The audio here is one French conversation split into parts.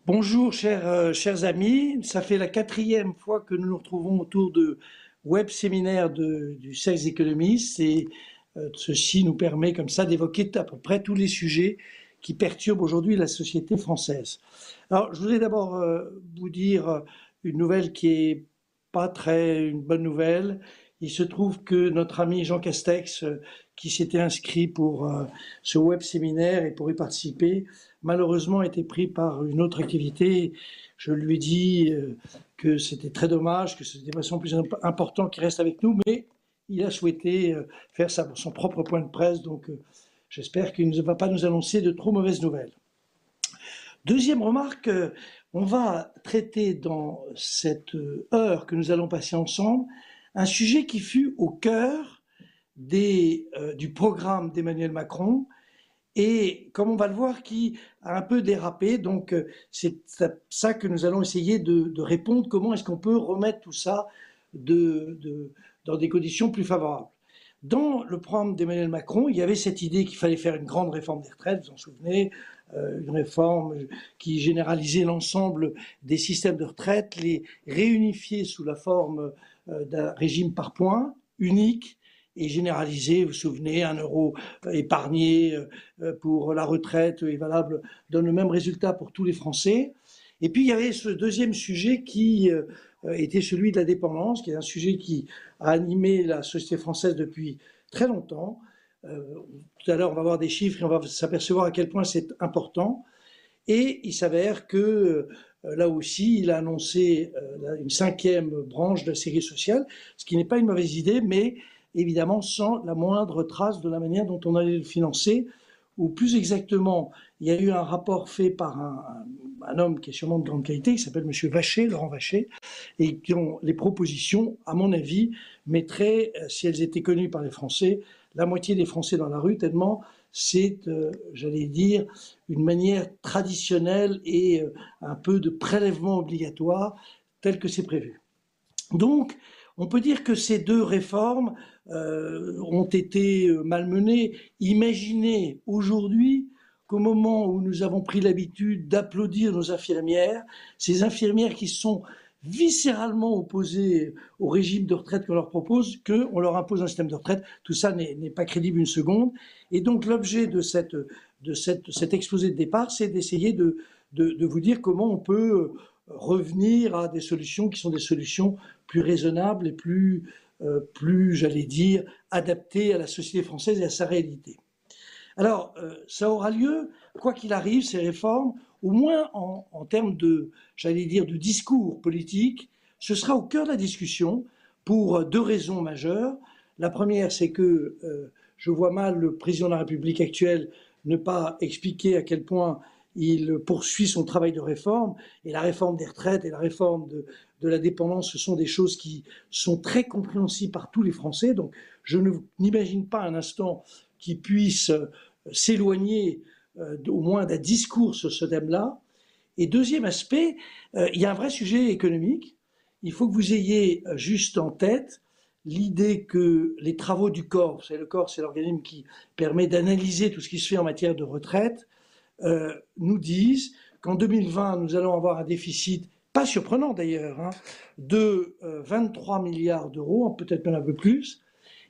Bonjour chers amis, ça fait la quatrième fois que nous nous retrouvons autour de web séminaires du Sales Economist et ceci nous permet comme ça d'évoquer à peu près tous les sujets qui perturbent aujourd'hui la société française. Alors je voudrais d'abord vous dire une nouvelle qui est pas très une bonne nouvelle. Il se trouve que notre ami Jean Castex, qui s'était inscrit pour ce web séminaire et pour y participer, malheureusement a été pris par une autre activité. Je lui ai dit que c'était très dommage, que c'était de façon plus important qu'il reste avec nous, mais il a souhaité faire son propre point de presse, donc j'espère qu'il ne va pas nous annoncer de trop mauvaises nouvelles. Deuxième remarque, on va traiter dans cette heure que nous allons passer ensemble un sujet qui fut au cœur du programme d'Emmanuel Macron et, comme on va le voir, qui a un peu dérapé. Donc c'est ça que nous allons essayer de répondre. Comment est-ce qu'on peut remettre tout ça dans des conditions plus favorables? Dans le programme d'Emmanuel Macron, il y avait cette idée qu'il fallait faire une grande réforme des retraites, vous vous en souvenez, une réforme qui généralisait l'ensemble des systèmes de retraite, les réunifier sous la forme d'un régime par points, unique et généralisé. Vous vous souvenez, 1 euro épargné pour la retraite est valable, donne le même résultat pour tous les Français. Et puis il y avait ce deuxième sujet qui était celui de la dépendance, qui est un sujet qui a animé la société française depuis très longtemps. Tout à l'heure, on va voir des chiffres et on va s'apercevoir à quel point c'est important. Et il s'avère que là aussi, il a annoncé une 5e branche de la sécurité sociale, ce qui n'est pas une mauvaise idée, mais évidemment sans la moindre trace de la manière dont on allait le financer, ou plus exactement, il y a eu un rapport fait par un homme qui est sûrement de grande qualité, qui s'appelle M. Vacher, Laurent Vacher, et dont les propositions, à mon avis, mettraient, si elles étaient connues par les Français, la moitié des Français dans la rue, tellement c'est, j'allais dire, une manière traditionnelle et un peu de prélèvement obligatoire tel que c'est prévu. Donc, on peut dire que ces deux réformes ont été malmenées. Imaginez aujourd'hui qu'au moment où nous avons pris l'habitude d'applaudir nos infirmières, ces infirmières qui sont viscéralement opposées au régime de retraite qu'on leur propose, qu'on leur impose un système de retraite, tout ça n'est pas crédible une seconde. Et donc l'objet de cet exposé de départ, c'est d'essayer de vous dire comment on peut revenir à des solutions qui sont des solutions plus raisonnables et plus j'allais dire, adaptées à la société française et à sa réalité. Alors, ça aura lieu, quoi qu'il arrive, ces réformes, au moins en termes de, j'allais dire, de discours politique, ce sera au cœur de la discussion pour deux raisons majeures. La première, c'est que je vois mal le président de la République actuelle ne pas expliquer à quel point il poursuit son travail de réforme, et la réforme des retraites et la réforme de la dépendance, ce sont des choses qui sont très compréhensibles par tous les Français. Donc, je n'imagine pas un instant qu'ils puissent s'éloigner au moins d'un discours sur ce thème-là. Et deuxième aspect, il y a un vrai sujet économique. Il faut que vous ayez juste en tête l'idée que les travaux du corps, le corps, c'est l'organisme qui permet d'analyser tout ce qui se fait en matière de retraite, nous disent qu'en 2020, nous allons avoir un déficit, pas surprenant d'ailleurs, de 23 milliards d'euros, peut-être même un peu plus,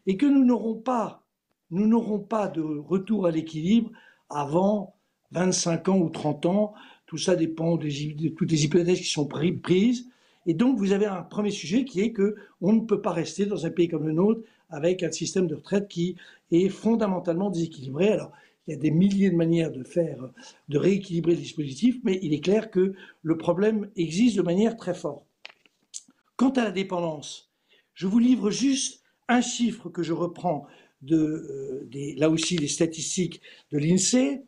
et que nous n'aurons pas de retour à l'équilibre avant 25 ans ou 30 ans. Tout ça dépend de toutes les hypothèses qui sont prises. Et donc, vous avez un premier sujet qui est qu'on ne peut pas rester dans un pays comme le nôtre avec un système de retraite qui est fondamentalement déséquilibré. Alors, il y a des milliers de manières de rééquilibrer le dispositif, mais il est clair que le problème existe de manière très forte. Quant à la dépendance, je vous livre juste un chiffre que je reprends là aussi des statistiques de l'INSEE.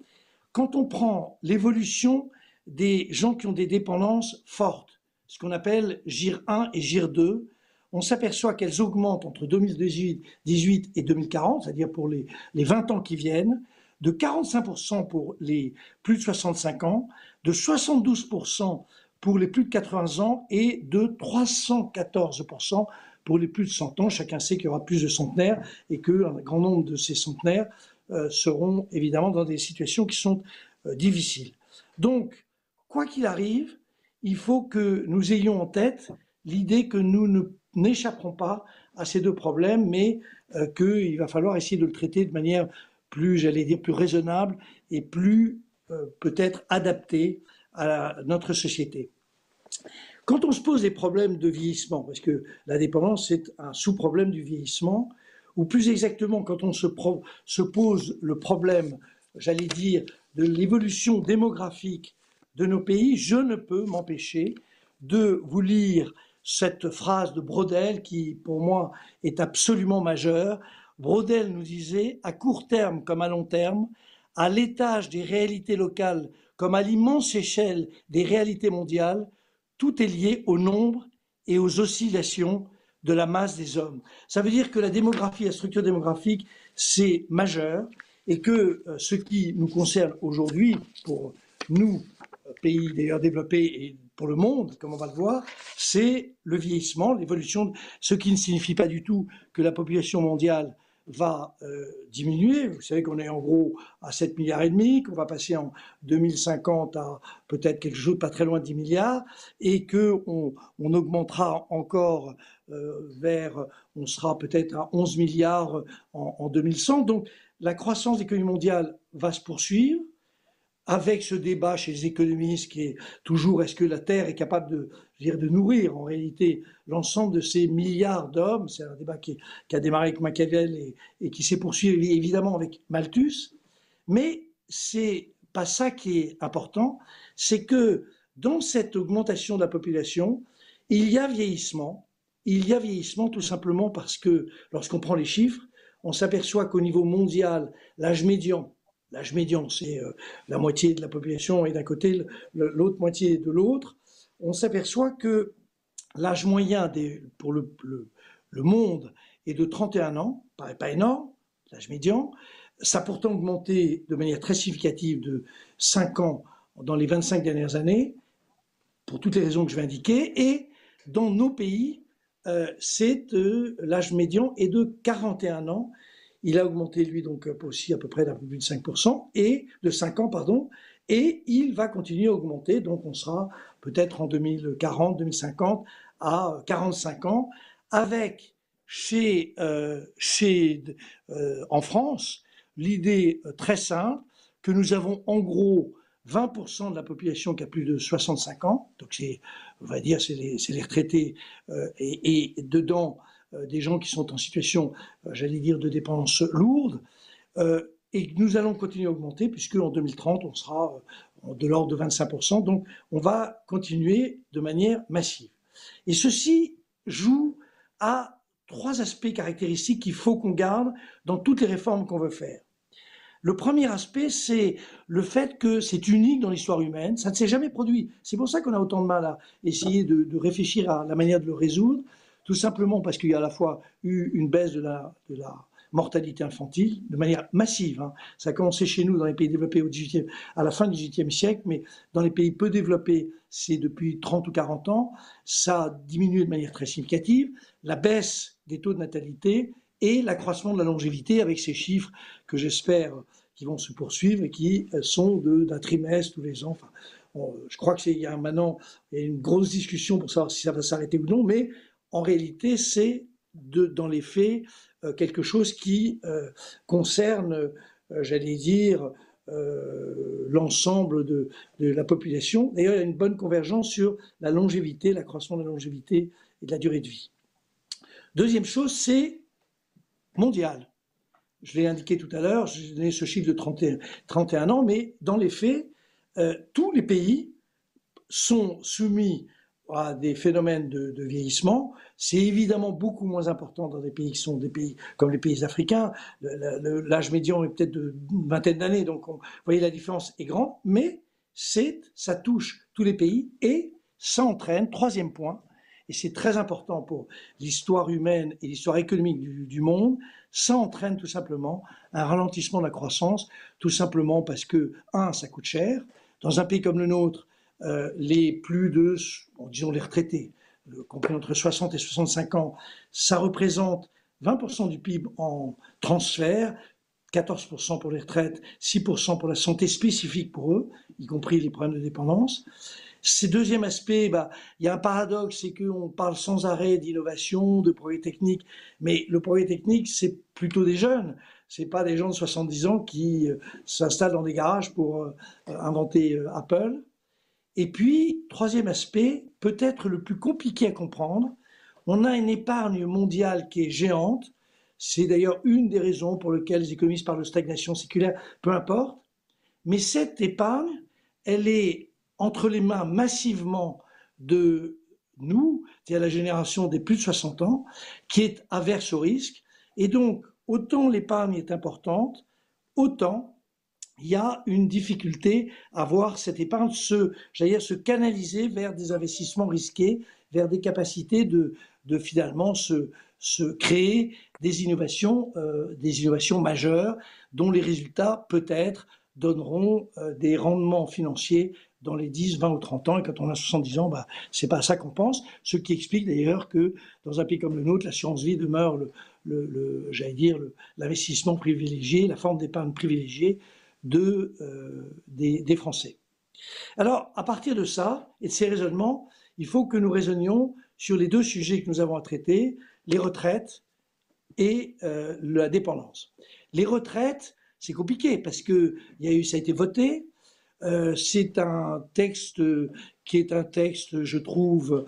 Quand on prend l'évolution des gens qui ont des dépendances fortes, ce qu'on appelle GIR 1 et GIR 2, on s'aperçoit qu'elles augmentent entre 2018 et 2040, c'est-à-dire pour les 20 ans qui viennent, de 45% pour les plus de 65 ans, de 72% pour les plus de 80 ans et de 314% pour les plus de 100 ans. Chacun sait qu'il y aura plus de centenaires et qu'un grand nombre de ces centenaires seront évidemment dans des situations qui sont difficiles. Donc, quoi qu'il arrive, il faut que nous ayons en tête l'idée que nous n'échapperons pas à ces deux problèmes, mais qu'il va falloir essayer de le traiter de manière plus, j'allais dire, plus raisonnable et plus peut-être adaptée à notre société. Quand on se pose des problèmes de vieillissement, parce que la dépendance c'est un sous-problème du vieillissement, ou plus exactement quand on se pose le problème, j'allais dire, de l'évolution démographique de nos pays, je ne peux m'empêcher de vous lire cette phrase de Braudel qui, pour moi, est absolument majeure. Braudel nous disait, à court terme comme à long terme, à l'étage des réalités locales comme à l'immense échelle des réalités mondiales, tout est lié au nombre et aux oscillations de la masse des hommes. Ça veut dire que la démographie, la structure démographique, c'est majeur et que ce qui nous concerne aujourd'hui, pour nous, pays d'ailleurs développés et pour le monde, comme on va le voir, c'est le vieillissement, l'évolution, ce qui ne signifie pas du tout que la population mondiale va diminuer. Vous savez qu'on est en gros à 7 milliards et demi, qu'on va passer en 2050 à peut-être quelque chose pas très loin de 10 milliards et qu'on augmentera encore on sera peut-être à 11 milliards en 2100. Donc la croissance de l'économie mondiale va se poursuivre avec ce débat chez les économistes qui est toujours est-ce que la Terre est capable de nourrir en réalité l'ensemble de ces milliards d'hommes. C'est un débat qui a démarré avec Machiavel et qui s'est poursuivi évidemment avec Malthus. Mais c'est pas ça qui est important, c'est que dans cette augmentation de la population, il y a vieillissement. Il y a vieillissement tout simplement parce que lorsqu'on prend les chiffres, on s'aperçoit qu'au niveau mondial, l'âge médian, c'est la moitié de la population et d'un côté, l'autre moitié de l'autre. On s'aperçoit que l'âge moyen pour le monde est de 31 ans, pas énorme, l'âge médian. Ça a pourtant augmenté de manière très significative de 5 ans dans les 25 dernières années, pour toutes les raisons que je vais indiquer. Et dans nos pays, l'âge médian est de 41 ans. Il a augmenté, lui, donc aussi à peu près d'un peu plus de 5%, de 5 ans, pardon, et il va continuer à augmenter. Donc on sera peut-être en 2040, 2050 à 45 ans, avec en France l'idée très simple que nous avons en gros 20% de la population qui a plus de 65 ans, donc on va dire c'est les retraités, et dedans des gens qui sont en situation, j'allais dire, de dépenses lourdes, et nous allons continuer à augmenter puisque en 2030 on sera de l'ordre de 25%, donc on va continuer de manière massive. Et ceci joue à 3 aspects caractéristiques qu'il faut qu'on garde dans toutes les réformes qu'on veut faire. Le premier aspect, c'est le fait que c'est unique dans l'histoire humaine, ça ne s'est jamais produit. C'est pour ça qu'on a autant de mal à essayer de réfléchir à la manière de le résoudre, tout simplement parce qu'il y a à la fois eu une baisse de la mortalité infantile de manière massive. Hein. Ça a commencé chez nous dans les pays développés à la fin du XVIIIe siècle, mais dans les pays peu développés, c'est depuis 30 ou 40 ans. Ça a diminué de manière très significative. La baisse des taux de natalité et l'accroissement de la longévité avec ces chiffres que j'espère qui vont se poursuivre et qui sont d'un trimestre tous les ans. Enfin, je crois qu'il y a maintenant une grosse discussion pour savoir si ça va s'arrêter ou non, mais en réalité, c'est dans les faits quelque chose qui concerne, j'allais dire, l'ensemble de la population. D'ailleurs, il y a une bonne convergence sur la longévité, l'accroissement de la longévité et de la durée de vie. Deuxième chose, c'est mondial. Je l'ai indiqué tout à l'heure, j'ai donné ce chiffre de 31 ans, mais dans les faits, tous les pays sont soumis à des phénomènes de vieillissement. C'est évidemment beaucoup moins important dans des pays qui sont des pays comme les pays africains. L'âge médian est peut-être d'une vingtaine d'années, donc vous voyez la différence est grande, mais ça touche tous les pays et ça entraîne, troisième point, et c'est très important pour l'histoire humaine et l'histoire économique du monde, ça entraîne tout simplement un ralentissement de la croissance, tout simplement parce que, ça coûte cher. Dans un pays comme le nôtre, les plus de, disons les retraités, compris entre 60 et 65 ans, ça représente 20% du PIB en transfert, 14% pour les retraites, 6% pour la santé spécifique pour eux, y compris les problèmes de dépendance. C'est deuxième aspect, il y a un paradoxe, c'est qu'on parle sans arrêt d'innovation, de progrès techniques, mais le progrès technique, c'est plutôt des jeunes. C'est pas des gens de 70 ans qui s'installent dans des garages pour inventer Apple. Et puis, troisième aspect, peut-être le plus compliqué à comprendre, on a une épargne mondiale qui est géante. C'est d'ailleurs une des raisons pour lesquelles les économistes parlent de stagnation séculaire, peu importe. Mais cette épargne, elle est entre les mains massivement de nous, c'est-à-dire la génération des plus de 60 ans, qui est averse au risque. Et donc, autant l'épargne est importante, autant il y a une difficulté à voir cette épargne se canaliser vers des investissements risqués, vers des capacités de finalement se créer des innovations majeures dont les résultats peut-être donneront des rendements financiers dans les 10, 20 ou 30 ans. Et quand on a 70 ans, c'est pas à ça qu'on pense. Ce qui explique d'ailleurs que dans un pays comme le nôtre, l'assurance vie demeure l'investissement privilégié, la forme d'épargne privilégiée des Français. Alors, à partir de ça et de ces raisonnements, il faut que nous raisonnions sur les deux sujets que nous avons à traiter, les retraites et la dépendance. Les retraites, c'est compliqué parce que ça a été voté. C'est un texte qui est un texte, je trouve,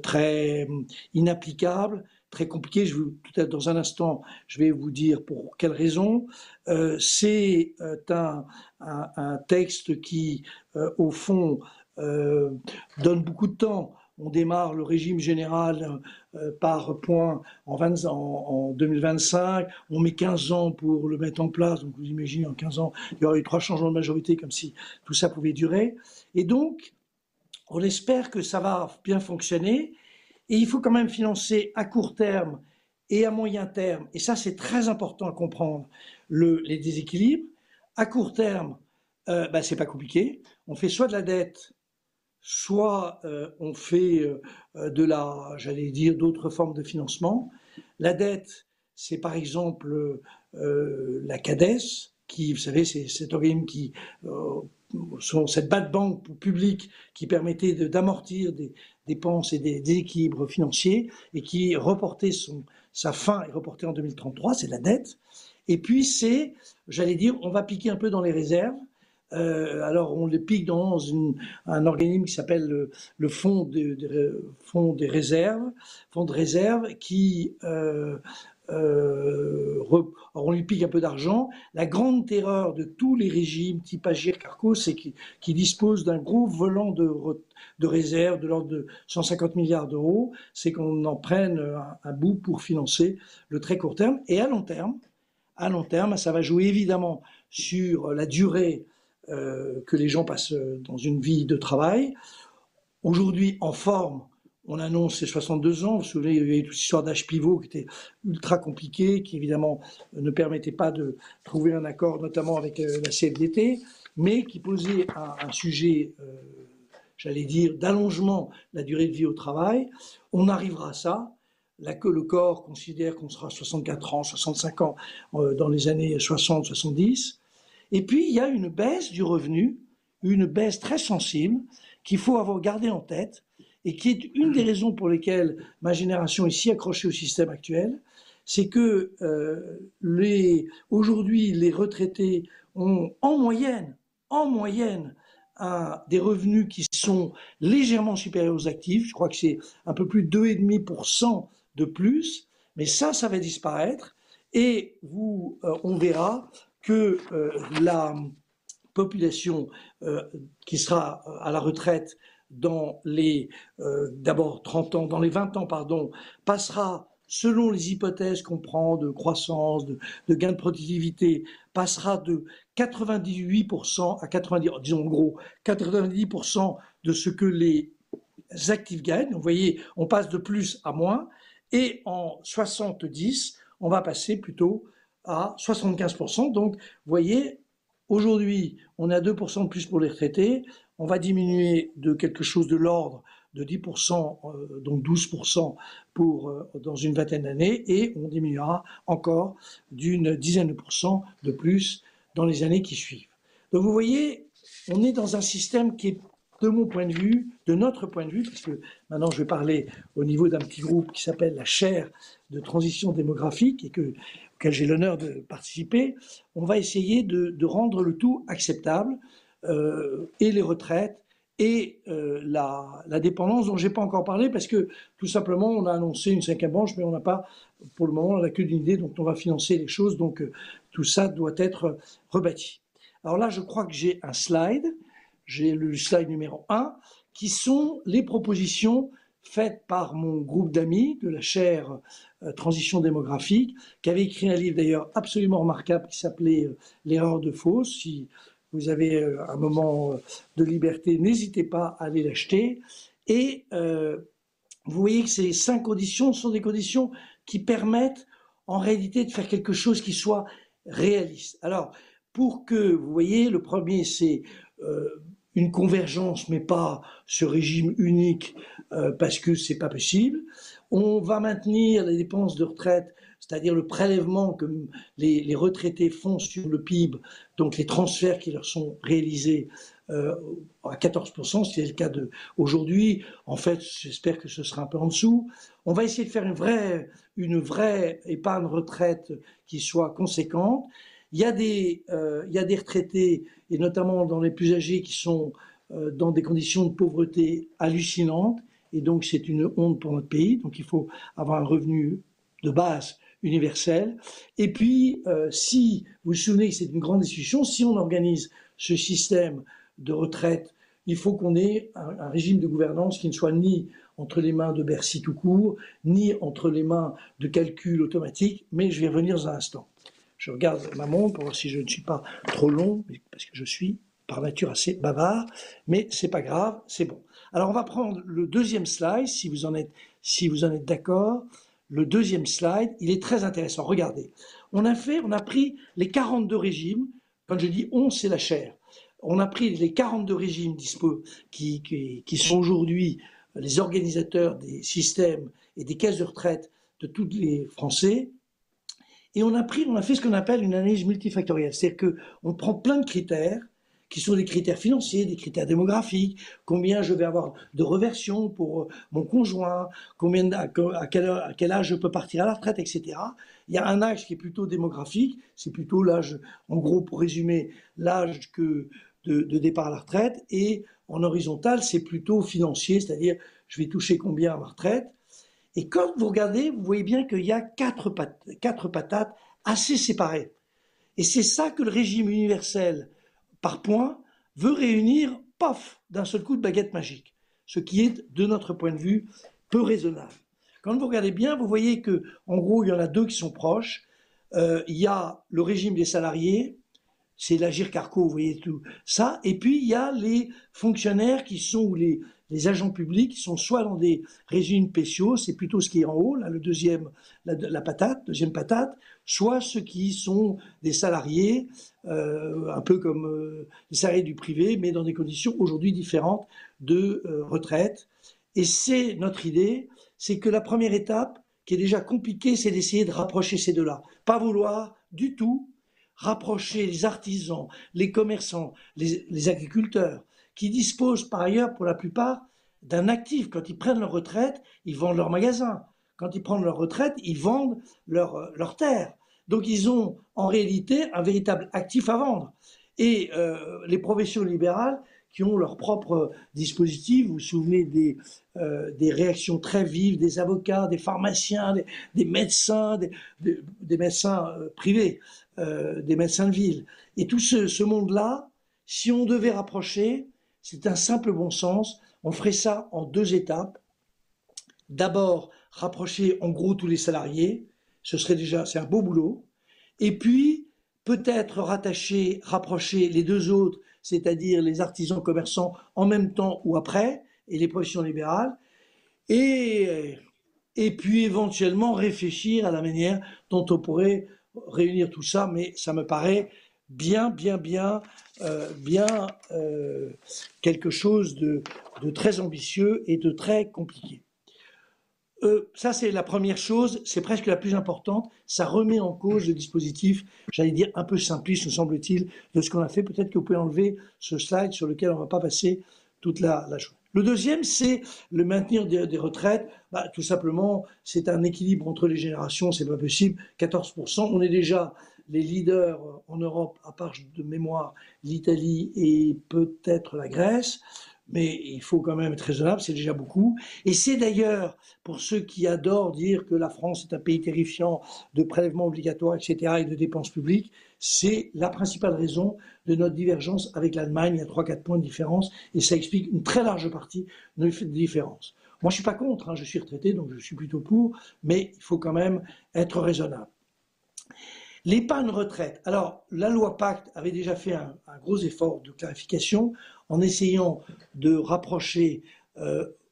très inapplicable, très compliqué. Peut-être dans un instant, je vais vous dire pour quelles raisons. C'est un texte qui, au fond, donne beaucoup de temps. On démarre le régime général par points en 2025, on met 15 ans pour le mettre en place, donc vous imaginez en 15 ans, il y aurait eu 3 changements de majorité comme si tout ça pouvait durer. Et donc, on espère que ça va bien fonctionner, et il faut quand même financer à court terme et à moyen terme, et ça c'est très important à comprendre, les déséquilibres. À court terme, c'est pas compliqué, on fait soit de la dette, soit on fait d'autres formes de financement. La dette, c'est par exemple la CADES, qui, vous savez, c'est cet organisme qui, cette bad bank publique qui permettait d'amortir des dépenses et des déséquilibres financiers et qui reportait sa fin est reportée en 2033, c'est de la dette. Et puis on va piquer un peu dans les réserves. Alors on les pique dans un organisme qui s'appelle le fonds de réserve qui on lui pique un peu d'argent. La grande terreur de tous les régimes type Agir Carco, c'est qu'ils disposent d'un gros volant de réserve de l'ordre de 150 milliards d'euros, c'est qu'on en prenne un bout pour financer le très court terme. Et à long terme, ça va jouer évidemment sur la durée que les gens passent dans une vie de travail. Aujourd'hui, en forme, on annonce les 62 ans. Vous vous souvenez, il y a eu toute cette histoire d'âge pivot qui était ultra compliquée, qui évidemment ne permettait pas de trouver un accord, notamment avec la CFDT, mais qui posait un sujet, d'allongement de la durée de vie au travail. On arrivera à ça. Le corps considère qu'on sera 64 ans, 65 ans dans les années 60, 70. Et puis, il y a une baisse du revenu, une baisse très sensible qu'il faut avoir gardé en tête et qui est une des raisons pour lesquelles ma génération est si accrochée au système actuel, c'est que aujourd'hui, les retraités ont en moyenne, des revenus qui sont légèrement supérieurs aux actifs. Je crois que c'est un peu plus de 2,5% de plus, mais ça va disparaître et on verra que la population qui sera à la retraite dans les d'abord 30 ans, dans les 20 ans, passera, selon les hypothèses qu'on prend de croissance, de gain de productivité, passera de 98% à 90%, disons en gros, 90% de ce que les actifs gagnent. Vous voyez, on passe de plus à moins, et en 70, on va passer plutôt à 75%. Donc, vous voyez, aujourd'hui, on a 2% de plus pour les retraités. On va diminuer de quelque chose de l'ordre de 10%, donc 12% dans une vingtaine d'années, et on diminuera encore d'une dizaine de pourcents de plus dans les années qui suivent. Donc vous voyez, on est dans un système qui est, de mon point de vue, de notre point de vue, parce que maintenant je vais parler au niveau d'un petit groupe qui s'appelle la chaire de transition démographique et auquel j'ai l'honneur de participer, on va essayer de rendre le tout acceptable, et les retraites et la dépendance dont je n'ai pas encore parlé parce que tout simplement on a annoncé une cinquième branche mais on n'a pas, pour le moment, on n'a que d'une idée dont on va financer les choses, donc tout ça doit être rebâti. Alors là je crois que j'ai un slide. J'ai le slide numéro 1, qui sont les propositions faites par mon groupe d'amis de la chaire Transition démographique, qui avait écrit un livre d'ailleurs absolument remarquable qui s'appelait L'erreur de Fausse. Si vous avez un moment de liberté, n'hésitez pas à aller l'acheter. Et vous voyez que ces 5 conditions sont des conditions qui permettent en réalité de faire quelque chose qui soit réaliste. Alors, pour que, vous voyez, le premier c'est une convergence, mais pas ce régime unique, parce que c'est pas possible. On va maintenir les dépenses de retraite, c'est-à-dire le prélèvement que les retraités font sur le PIB, donc les transferts qui leur sont réalisés à 14%, c'est le cas aujourd'hui. En fait, j'espère que ce sera un peu en dessous. On va essayer de faire une vraie épargne retraite qui soit conséquente. Il y a des retraités, et notamment dans les plus âgés, qui sont dans des conditions de pauvreté hallucinantes, et donc c'est une honte pour notre pays. Donc il faut avoir un revenu de base universel. Et puis, si vous vous souvenez que c'est une grande discussion, si on organise ce système de retraite, il faut qu'on ait un régime de gouvernance qui ne soit ni entre les mains de Bercy tout court, ni entre les mains de calcul automatique, mais je vais revenir dans un instant. Je regarde ma montre pour voir si je ne suis pas trop long, parce que je suis par nature assez bavard, mais c'est pas grave, c'est bon. Alors on va prendre le deuxième slide, si vous en êtes d'accord. Le deuxième slide, il est très intéressant. Regardez, on a pris les 42 régimes. Quand je dis on, c'est la chaire. On a pris les 42 régimes qui sont aujourd'hui les organisateurs des systèmes et des caisses de retraite de tous les Français. Et on a fait ce qu'on appelle une analyse multifactorielle. C'est-à-dire qu'on prend plein de critères, qui sont des critères financiers, des critères démographiques, combien je vais avoir de reversion pour mon conjoint, à quel âge je peux partir à la retraite, etc. Il y a un âge qui est plutôt démographique, c'est plutôt l'âge, en gros, pour résumer, l'âge de départ à la retraite, et en horizontal, c'est plutôt financier, c'est-à-dire je vais toucher combien à ma retraite. Et quand vous regardez, vous voyez bien qu'il y a quatre patates assez séparées. Et c'est ça que le régime universel par points veut réunir, paf, d'un seul coup de baguette magique. Ce qui est, de notre point de vue, peu raisonnable. Quand vous regardez bien, vous voyez que, en gros, il y en a deux qui sont proches. Il y a le régime des salariés, c'est l'Agirc-Arrco, vous voyez tout ça. Et puis, il y a les fonctionnaires qui sont, ou les agents publics qui sont soit dans des régimes spéciaux, c'est plutôt ce qui est en haut, là, deuxième patate, soit ceux qui sont des salariés, un peu comme les salariés du privé, mais dans des conditions aujourd'hui différentes de retraite. Et c'est notre idée, c'est que la première étape, qui est déjà compliquée, c'est d'essayer de rapprocher ces deux-là. Pas vouloir du tout rapprocher les artisans, les commerçants, les agriculteurs, qui disposent par ailleurs pour la plupart d'un actif. Quand ils prennent leur retraite, ils vendent leur magasin. Quand ils prennent leur retraite, ils vendent leur terre. Donc ils ont en réalité un véritable actif à vendre. Et les professions libérales qui ont leur propre dispositif, vous vous souvenez des réactions très vives des avocats, des pharmaciens, des médecins, des médecins privés, des médecins de ville. Et tout ce monde-là, si on devait rapprocher, c'est un simple bon sens, on ferait ça en deux étapes. D'abord, rapprocher en gros tous les salariés, c'est un beau boulot. Et puis, peut-être rapprocher les deux autres, c'est-à-dire les artisans commerçants en même temps ou après, et les professions libérales. Et puis, éventuellement, réfléchir à la manière dont on pourrait réunir tout ça, mais ça me paraît bien quelque chose de très ambitieux et de très compliqué. Ça, c'est la première chose, c'est presque la plus importante. Ça remet en cause le dispositif, j'allais dire un peu simpliste, me semble-t-il, de ce qu'on a fait. Peut-être que vous pouvez enlever ce slide sur lequel on ne va pas passer toute la chose. Le deuxième, c'est le maintenir des retraites. Tout simplement, c'est un équilibre entre les générations, c'est pas possible. 14%, on est déjà les leaders en Europe, à part de mémoire l'Italie et peut-être la Grèce. Mais il faut quand même être raisonnable, c'est déjà beaucoup. Et c'est d'ailleurs, pour ceux qui adorent dire que la France est un pays terrifiant de prélèvements obligatoires, etc., et de dépenses publiques, c'est la principale raison de notre divergence avec l'Allemagne. Il y a 3-4 points de différence, et ça explique une très large partie de notre différence. Moi, je ne suis pas contre, hein, je suis retraité, donc je suis plutôt pour, mais il faut quand même être raisonnable. L'épargne retraite. Alors, la loi Pacte avait déjà fait un gros effort de clarification en essayant de rapprocher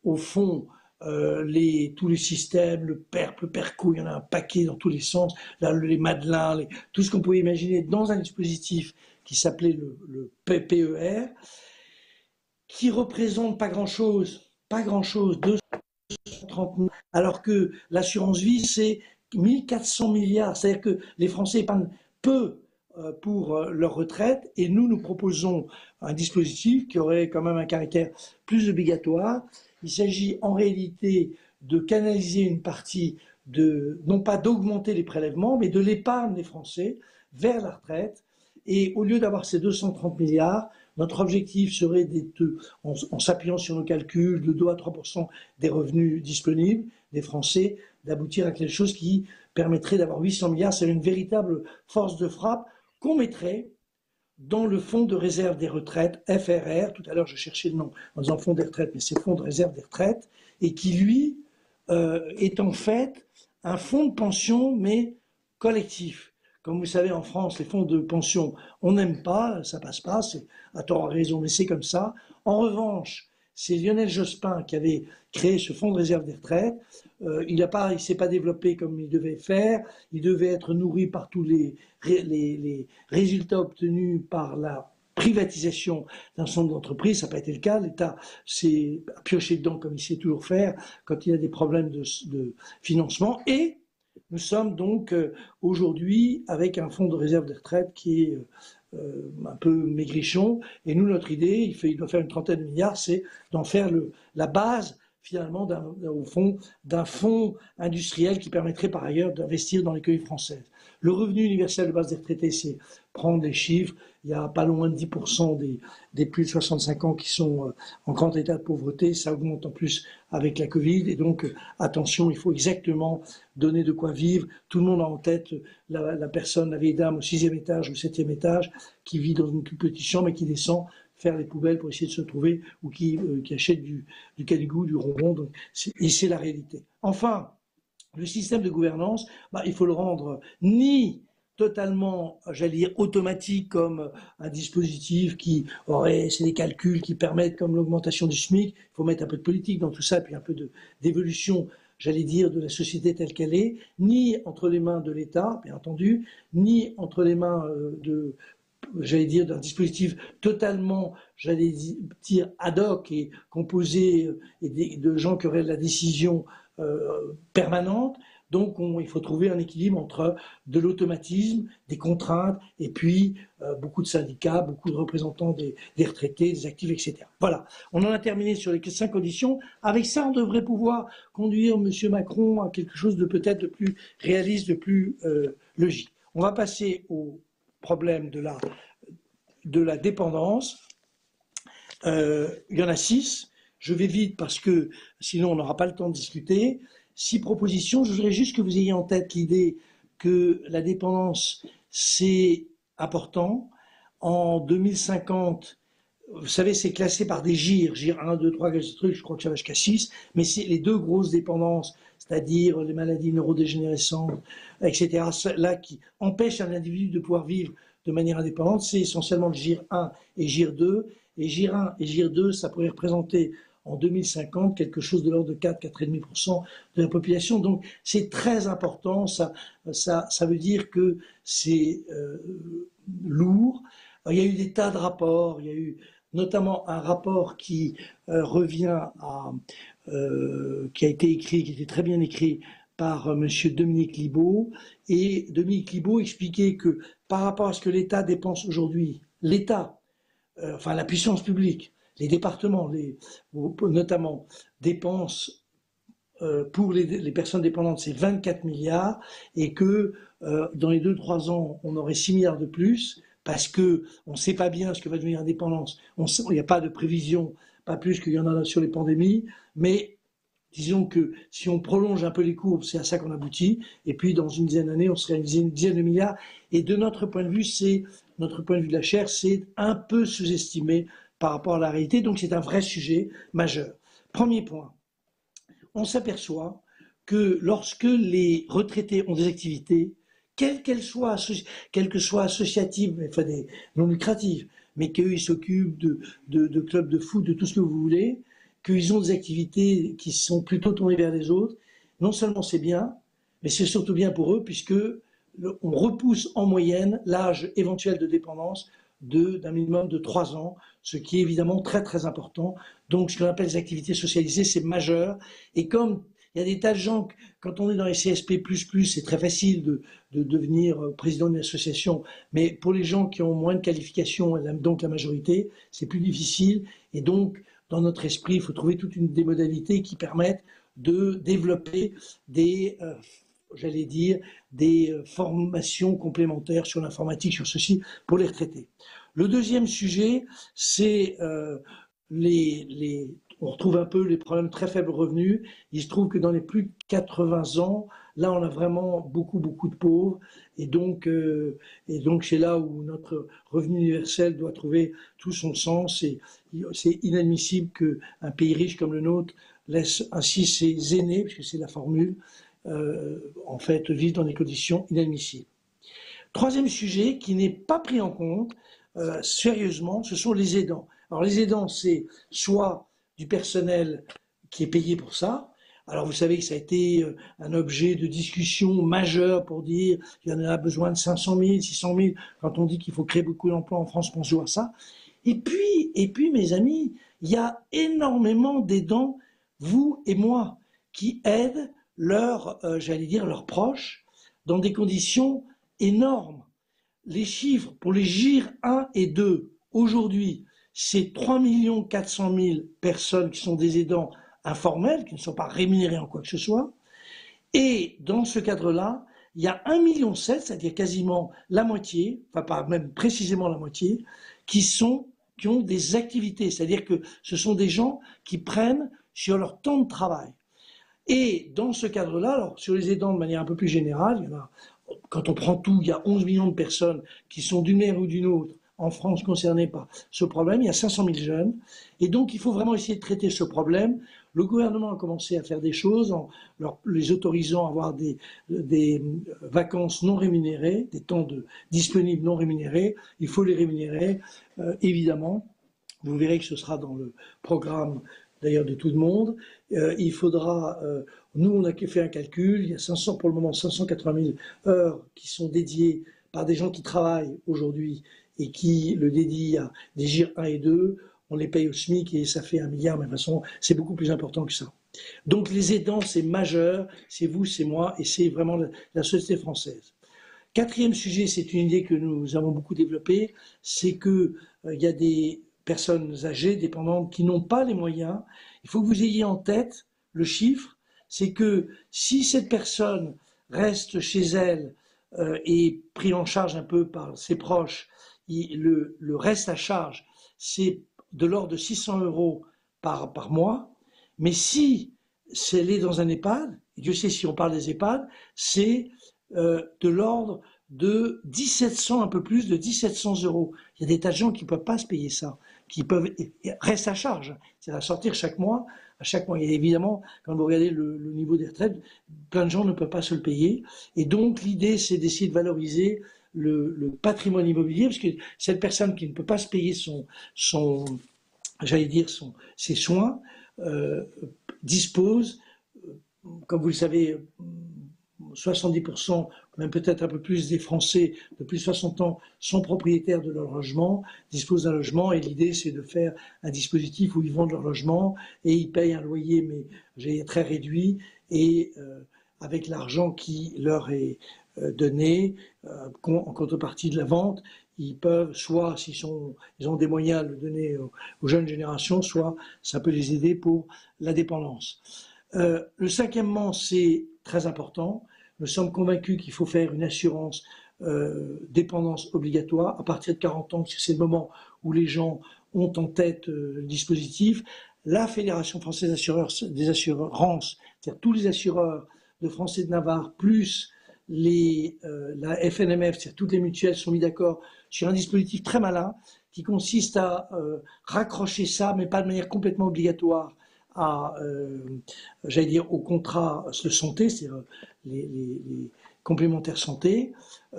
au fond tous les systèmes, le PERP, le PERCO, il y en a un paquet dans tous les sens, là, les Madelin, tout ce qu'on pouvait imaginer dans un dispositif qui s'appelait le PER, qui représente pas grand-chose, 230 000, alors que l'assurance vie, c'est 1400 milliards, c'est-à-dire que les Français épargnent peu pour leur retraite, et nous proposons un dispositif qui aurait quand même un caractère plus obligatoire. Il s'agit en réalité de canaliser une partie non pas d'augmenter les prélèvements, mais de l'épargne des Français vers la retraite. Et au lieu d'avoir ces 230 milliards, notre objectif serait, en s'appuyant sur nos calculs, de 2 à 3% des revenus disponibles des Français, d'aboutir à quelque chose qui permettrait d'avoir 800 milliards. C'est une véritable force de frappe qu'on mettrait dans le fonds de réserve des retraites, FRR, tout à l'heure je cherchais le nom en disant fonds des retraites, mais c'est fonds de réserve des retraites, et qui lui est en fait un fonds de pension, mais collectif. Comme vous savez, en France, les fonds de pension, on n'aime pas, ça passe pas, c'est à tort, à raison, mais c'est comme ça. En revanche, c'est Lionel Jospin qui avait créé ce fonds de réserve des retraites. Il ne s'est pas développé comme il devait faire. Il devait être nourri par tous les résultats obtenus par la privatisation d'un certain nombre d'entreprises. Ça n'a pas été le cas. L'État s'est pioché dedans comme il sait toujours faire quand il y a des problèmes de financement. Et nous sommes donc aujourd'hui avec un fonds de réserve des retraites qui est un peu maigrichon. Et nous, notre idée, il doit faire une trentaine de milliards, c'est d'en faire la base finalement au fond d'un fonds industriel qui permettrait par ailleurs d'investir dans l'économie française. Le revenu universel de base des retraités, c'est prendre des chiffres, il y a pas loin de 10% des plus de 65 ans qui sont en grand état de pauvreté, ça augmente en plus avec la Covid, et donc attention, il faut exactement donner de quoi vivre. Tout le monde a en tête la personne, la vieille dame au 6e étage ou 7e étage, qui vit dans une toute petite chambre et qui descend faire les poubelles pour essayer de se trouver, ou qui achète du canigou, du ronron, donc et c'est la réalité. Enfin, le système de gouvernance, il faut le rendre ni totalement, j'allais dire, automatique comme un dispositif qui aurait, c'est des calculs qui permettent comme l'augmentation du SMIC, il faut mettre un peu de politique dans tout ça, puis un peu d'évolution, j'allais dire, de la société telle qu'elle est, ni entre les mains de l'État, bien entendu, ni entre les mains j'allais dire, d'un dispositif totalement, j'allais dire, ad hoc et composé de gens qui auraient la décision permanente. Donc, il faut trouver un équilibre entre de l'automatisme, des contraintes, et puis beaucoup de syndicats, beaucoup de représentants des retraités, des actifs, etc. Voilà, on en a terminé sur les 5 conditions. Avec ça, on devrait pouvoir conduire M. Macron à quelque chose de peut-être de plus réaliste, de plus logique. On va passer au problème de la dépendance. Il y en a 6. Je vais vite parce que sinon on n'aura pas le temps de discuter. 6 propositions. Je voudrais juste que vous ayez en tête l'idée que la dépendance, c'est important. En 2050, vous savez, c'est classé par des GIR. GIR 1, 2, 3, trucs, je crois que ça va jusqu'à 6. Mais c'est les 2 grosses dépendances, c'est-à-dire les maladies neurodégénérescentes, etc., là qui empêchent un individu de pouvoir vivre de manière indépendante, c'est essentiellement le GIR 1 et GIR 2. Et GIR 1 et GIR 2, ça pourrait représenter en 2050 quelque chose de l'ordre de 4-4,5% de la population. Donc c'est très important, ça veut dire que c'est lourd. Il y a eu des tas de rapports, il y a eu notamment un rapport qui revient qui a été écrit, qui était très bien écrit par Monsieur Dominique Libaud. Et Dominique Libaud expliquait que par rapport à ce que l'État dépense aujourd'hui, l'État, enfin la puissance publique, les départements, notamment, dépensent pour les personnes dépendantes, c'est 24 milliards, et que dans les 2-3 ans, on aurait 6 milliards de plus, parce qu'on ne sait pas bien ce que va devenir la dépendance. Il n'y a pas de prévision, pas plus qu'il y en a sur les pandémies, mais disons que si on prolonge un peu les courbes, c'est à ça qu'on aboutit, et puis dans une dizaine d'années, on serait à une dizaine de milliards, et de notre point de vue, notre point de vue de la chaire, c'est un peu sous-estimé par rapport à la réalité, donc c'est un vrai sujet majeur. Premier point, on s'aperçoit que lorsque les retraités ont des activités, quelles que soient associatives, enfin des non lucratives, mais qu'eux ils s'occupent de clubs de foot, de tout ce que vous voulez, qu'ils ont des activités qui sont plutôt tournées vers les autres, non seulement c'est bien, mais c'est surtout bien pour eux puisque on repousse en moyenne l'âge éventuel de dépendance d'un minimum de 3 ans, ce qui est évidemment très très important. Donc ce qu'on appelle les activités socialisées, c'est majeur. Et comme il y a des tas de gens, quand on est dans les CSP++, c'est très facile de devenir président d'une association, mais pour les gens qui ont moins de qualifications, donc la majorité, c'est plus difficile. Et donc, dans notre esprit, il faut trouver toutes des modalités qui permettent de développer j'allais dire, des formations complémentaires sur l'informatique, sur ceci, pour les retraités. Le deuxième sujet, c'est on retrouve un peu les problèmes de très faibles revenus. Il se trouve que dans les plus de 80 ans, là, on a vraiment beaucoup, beaucoup de pauvres. Et donc c'est là où notre revenu universel doit trouver tout son sens. Et c'est inadmissible qu'un pays riche comme le nôtre laisse ainsi ses aînés, puisque c'est la formule, en fait, vivent dans des conditions inadmissibles. Troisième sujet qui n'est pas pris en compte sérieusement, ce sont les aidants. Alors les aidants, c'est soit du personnel qui est payé pour ça. Alors vous savez que ça a été un objet de discussion majeur pour dire qu'il y en a besoin de 500 000, 600 000, quand on dit qu'il faut créer beaucoup d'emplois en France, pensons à ça. Et puis mes amis, il y a énormément d'aidants, vous et moi, qui aident j'allais dire, leurs proches dans des conditions énormes. Les chiffres pour les GIR 1 et 2, aujourd'hui, c'est 3 400 000 personnes qui sont des aidants informels, qui ne sont pas rémunérés en quoi que ce soit. Et dans ce cadre-là, il y a 1,7 million, c'est-à-dire quasiment la moitié, enfin pas même précisément la moitié, qui ont des activités. C'est-à-dire que ce sont des gens qui prennent sur leur temps de travail. Et dans ce cadre-là, alors sur les aidants de manière un peu plus générale, il y en a, quand on prend tout, il y a 11 millions de personnes qui sont d'une manière ou d'une autre en France concernées par ce problème. Il y a 500 000 jeunes. Et donc, il faut vraiment essayer de traiter ce problème. Le gouvernement a commencé à faire des choses en les autorisant à avoir des vacances non rémunérées, des temps disponibles non rémunérés. Il faut les rémunérer, évidemment. Vous verrez que ce sera dans le programme d'ailleurs de tout le monde. Il faudra, nous on a fait un calcul, il y a pour le moment 580 000 heures qui sont dédiées par des gens qui travaillent aujourd'hui et qui le dédient à des GIR 1 et 2, on les paye au SMIC et ça fait 1 milliard, mais de toute façon c'est beaucoup plus important que ça. Donc les aidants c'est majeur, c'est vous, c'est moi et c'est vraiment la société française. Quatrième sujet, c'est une idée que nous avons beaucoup développée, c'est qu'il y a des personnes âgées, dépendantes, qui n'ont pas les moyens. Il faut que vous ayez en tête le chiffre, c'est que si cette personne reste chez elle et prise en charge un peu par ses proches, le reste à charge, c'est de l'ordre de 600 € par mois. Mais si elle est dans un EHPAD, et Dieu sait si on parle des EHPAD, c'est de l'ordre de 1700, un peu plus de 1700 €. Il y a des tas de gens qui ne peuvent pas se payer ça, qui restent à charge, c'est à sortir chaque mois. Et évidemment, quand vous regardez le niveau des retraites, plein de gens ne peuvent pas se le payer. Et donc l'idée, c'est d'essayer de valoriser le patrimoine immobilier, parce que cette personne qui ne peut pas se payer ses soins, dispose, comme vous le savez 70%, même peut-être un peu plus des Français de plus de 60 ans sont propriétaires de leur logement, disposent d'un logement, et l'idée c'est de faire un dispositif où ils vendent leur logement et ils payent un loyer, mais j'ai très réduit, et avec l'argent qui leur est donné en contrepartie de la vente, ils peuvent, soit ils ont des moyens de le donner aux jeunes générations, soit ça peut les aider pour la dépendance. Le cinquièmement, c'est très important. Nous sommes convaincus qu'il faut faire une assurance dépendance obligatoire à partir de 40 ans, parce que c'est le moment où les gens ont en tête le dispositif. La Fédération française des assurances, c'est-à-dire tous les assureurs de France et de Navarre, plus la FNMF, c'est-à-dire toutes les mutuelles, sont mis d'accord sur un dispositif très malin qui consiste à raccrocher ça, mais pas de manière complètement obligatoire, j'allais dire, au contrat de santé, c'est-à-dire les complémentaires santé.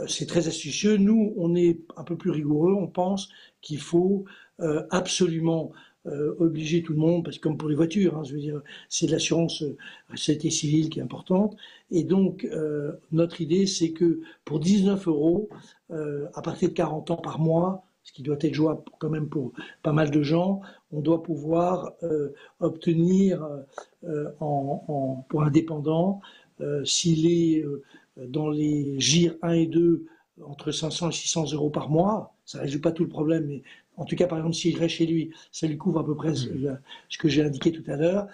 C'est très astucieux. Nous, on est un peu plus rigoureux. On pense qu'il faut absolument obliger tout le monde, parce que comme pour les voitures, hein, je veux dire, c'est de l'assurance sécurité civile qui est importante. Et donc, notre idée, c'est que pour 19 euros, à partir de 40 ans par mois, ce qui doit être jouable quand même pour pas mal de gens, on doit pouvoir obtenir pour un dépendant, s'il est dans les GIR 1 et 2, entre 500 et 600 euros par mois, ça ne résout pas tout le problème, mais en tout cas, par exemple, s'il reste chez lui, ça lui couvre à peu près ce que j'ai indiqué tout à l'heure.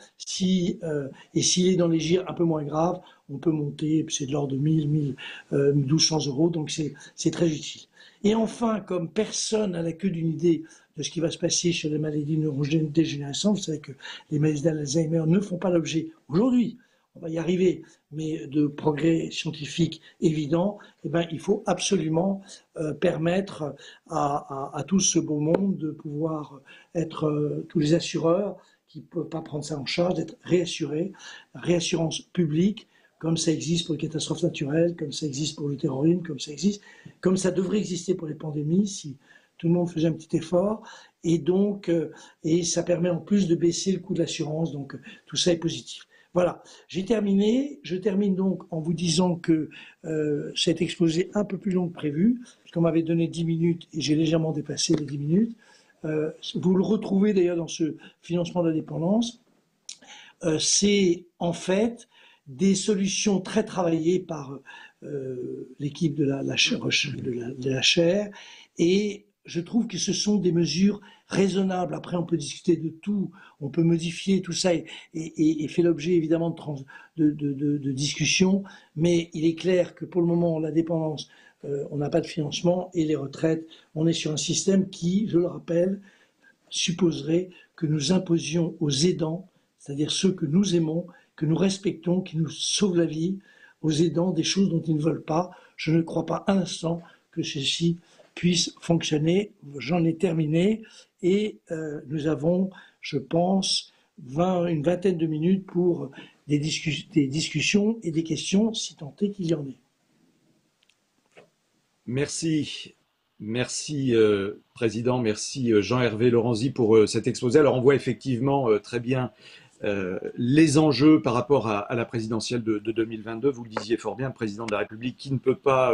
Et s'il est dans les GIR un peu moins graves, on peut monter, c'est de l'ordre de 1200 euros, donc c'est très utile. Et enfin, comme personne n'a la queue d'une idée de ce qui va se passer sur les maladies neurodégénérescentes, vous savez que les maladies d'Alzheimer ne font pas l'objet aujourd'hui, on va y arriver, mais de progrès scientifiques évidents, eh ben, il faut absolument permettre à tout ce beau monde de pouvoir être, tous les assureurs qui ne peuvent pas prendre ça en charge, d'être réassurés, réassurance publique, comme ça existe pour les catastrophes naturelles, comme ça existe pour le terrorisme, comme ça devrait exister pour les pandémies, si tout le monde faisait un petit effort. Et donc, et ça permet en plus de baisser le coût de l'assurance, donc tout ça est positif. Voilà, j'ai terminé. Je termine donc en vous disant que cet exposé est un peu plus long que prévu, puisqu'on m'avait donné 10 minutes et j'ai légèrement dépassé les 10 minutes. Vous le retrouvez d'ailleurs dans ce financement de la dépendance. C'est en fait des solutions très travaillées par l'équipe de la chaire, et je trouve que ce sont des mesures raisonnables. Après, on peut discuter de tout, on peut modifier tout ça et fait l'objet évidemment de discussions, mais il est clair que pour le moment, la dépendance, on n'a pas de financement, et les retraites, on est sur un système qui, je le rappelle, supposerait que nous imposions aux aidants, c'est-à-dire ceux que nous aimons, que nous respectons, qui nous sauvent la vie, aux aidants des choses dont ils ne veulent pas. Je ne crois pas un instant que ceci puisse fonctionner. J'en ai terminé, et nous avons, je pense, une vingtaine de minutes pour des discussions et des questions, si tant est qu'il y en ait. Merci. Merci, Président. Merci, Jean-Hervé Lorenzi, pour cet exposé. Alors, on voit effectivement très bien les enjeux par rapport à la présidentielle de 2022. Vous le disiez fort bien, le président de la République qui ne peut pas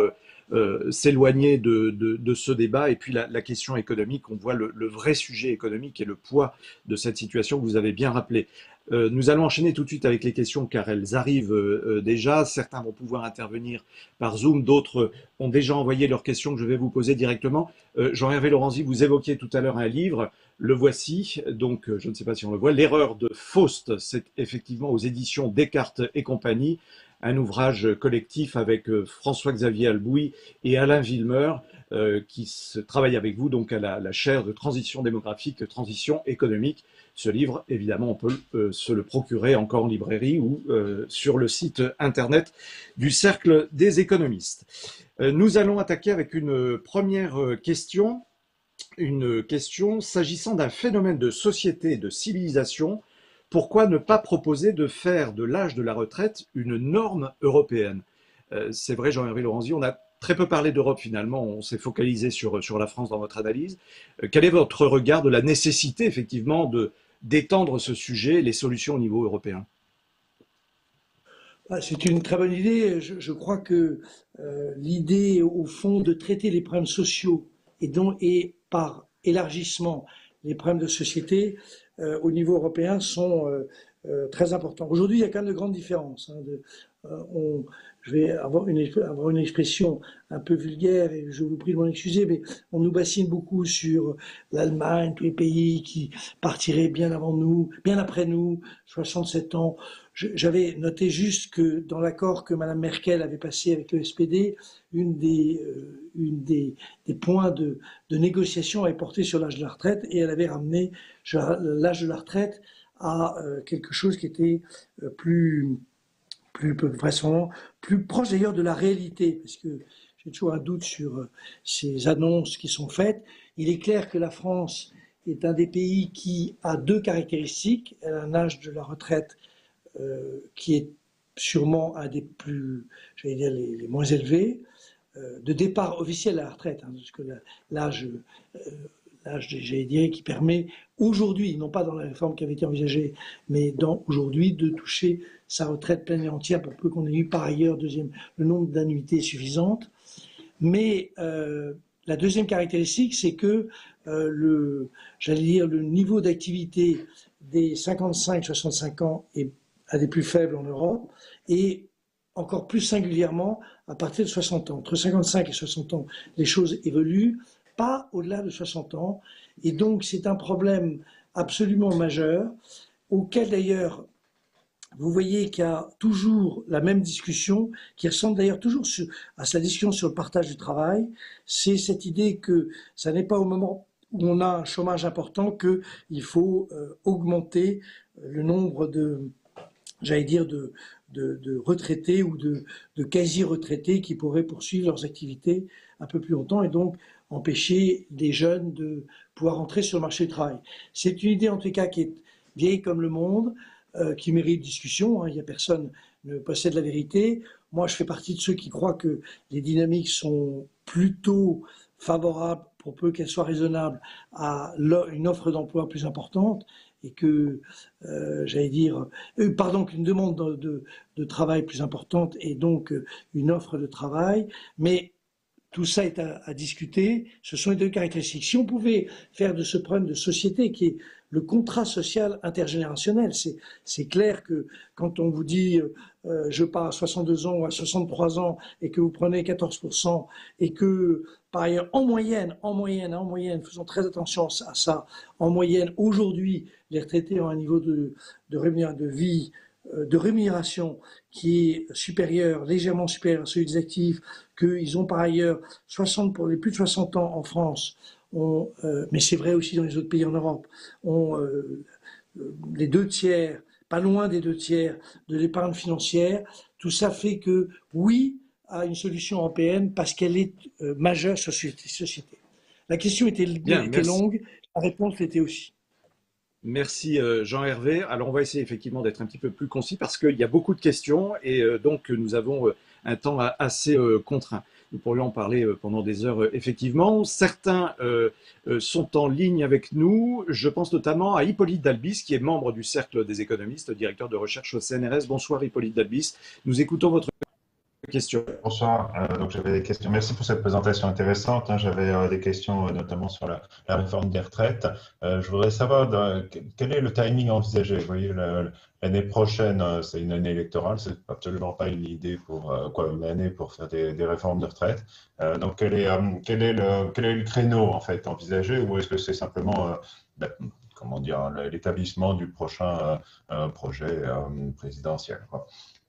s'éloigner de ce débat. Et puis la question économique, on voit le vrai sujet économique et le poids de cette situation que vous avez bien rappelé. Nous allons enchaîner tout de suite avec les questions, car elles arrivent déjà. Certains vont pouvoir intervenir par Zoom, d'autres ont déjà envoyé leurs questions que je vais vous poser directement. Jean-Hervé Lorenzi, vous évoquiez tout à l'heure un livre. Le voici, donc je ne sais pas si on le voit, L'erreur de Faust, c'est effectivement aux éditions Descartes et compagnie, un ouvrage collectif avec François-Xavier Albouy et Alain Villemeur, qui travaillent avec vous donc à la chaire de transition démographique, transition économique. Ce livre, évidemment, on peut se le procurer encore en librairie ou sur le site internet du Cercle des économistes. Nous allons attaquer avec une première question. Une question s'agissant d'un phénomène de société et de civilisation. Pourquoi ne pas proposer de faire de l'âge de la retraite une norme européenne? C'est vrai, Jean-Hervé Lorenzi, on a très peu parlé d'Europe finalement, on s'est focalisé sur la France dans votre analyse. Quel est votre regard de la nécessité effectivement d'étendre ce sujet, les solutions au niveau européen? Ah, c'est une très bonne idée. Je crois que l'idée, au fond, de traiter les problèmes sociaux et par élargissement les problèmes de société au niveau européen sont très importants. Aujourd'hui, il y a quand même de grandes différences. On- je vais avoir une expression un peu vulgaire et je vous prie de m'en excuser, mais on nous bassine beaucoup sur l'Allemagne, tous les pays qui partiraient bien avant nous, bien après nous, 67 ans. J'avais noté juste que dans l'accord que Mme Merkel avait passé avec le SPD, des points de négociation avait porté sur l'âge de la retraite et elle avait ramené l'âge de la retraite à quelque chose qui était plus, vraisemblablement, plus proche d'ailleurs de la réalité, parce que j'ai toujours un doute sur ces annonces qui sont faites. Il est clair que la France est un des pays qui a deux caractéristiques. Elle a un âge de la retraite qui est sûrement un des plus, j'allais dire, les moins élevés, de départ officiel à la retraite, parce que l'âge, j'allais dire, qui permet aujourd'hui, non pas dans la réforme qui avait été envisagée, mais aujourd'hui, de toucher sa retraite pleine et entière pour peu qu'on ait eu par ailleurs le nombre d'annuités suffisantes. Mais la deuxième caractéristique, c'est que j'allais dire, le niveau d'activité des 55-65 ans est un des plus faibles en Europe et encore plus singulièrement à partir de 60 ans. Entre 55 et 60 ans, les choses évoluent, pas au-delà de 60 ans. Et donc, c'est un problème absolument majeur auquel d'ailleurs vous voyez qu'il y a toujours la même discussion, qui ressemble d'ailleurs toujours à sa discussion sur le partage du travail. C'est cette idée que ça n'est pas au moment où on a un chômage important qu'il faut augmenter le nombre j'allais dire, de retraités ou de quasi-retraités qui pourraient poursuivre leurs activités un peu plus longtemps et donc empêcher des jeunes de pouvoir entrer sur le marché du travail. C'est une idée en tout cas qui est vieille comme le monde, qui mérite discussion. Il n'y a personne ne possède la vérité. Moi, je fais partie de ceux qui croient que les dynamiques sont plutôt favorables, pour peu qu'elles soient raisonnables, à une offre d'emploi plus importante et que, j'allais dire, pardon, qu'une demande de travail plus importante et donc une offre de travail. Mais tout ça est à discuter. Ce sont les deux caractéristiques. Si on pouvait faire de ce problème de société qui est le contrat social intergénérationnel, c'est clair que quand on vous dit je pars à 62 ans ou à 63 ans et que vous prenez 14% et que par ailleurs en moyenne, faisons très attention à ça, en moyenne aujourd'hui les retraités ont un niveau de rémunération qui est supérieur, légèrement supérieur à celui des actifs, qu'ils ont par ailleurs 60 pour les plus de 60 ans en France, mais c'est vrai aussi dans les autres pays en Europe, ont les 2 tiers, pas loin des 2 tiers de l'épargne financière. Tout ça fait que oui à une solution européenne parce qu'elle est majeure sur cette société. La question était Bien, merci. longue, la réponse l'était aussi. Merci Jean-Hervé. Alors on va essayer effectivement d'être un petit peu plus concis parce qu'il y a beaucoup de questions et donc nous avons un temps assez contraint. Nous pourrions en parler pendant des heures effectivement. Certains sont en ligne avec nous. Je pense notamment à Hippolyte Dalbis qui est membre du Cercle des économistes, directeur de recherche au CNRS. Bonsoir Hippolyte Dalbis. Nous écoutons votre question. Bonsoir. Donc j'avais des questions. Merci pour cette présentation intéressante. J'avais des questions notamment sur la réforme des retraites. Je voudrais savoir quel est le timing envisagé. Vous voyez, l'année prochaine, c'est une année électorale. C'est absolument pas une idée une année pour faire des réformes de retraite. Donc quel est le créneau en fait envisagé, ou est-ce que c'est simplement comment dire, l'établissement du prochain projet présidentiel, quoi.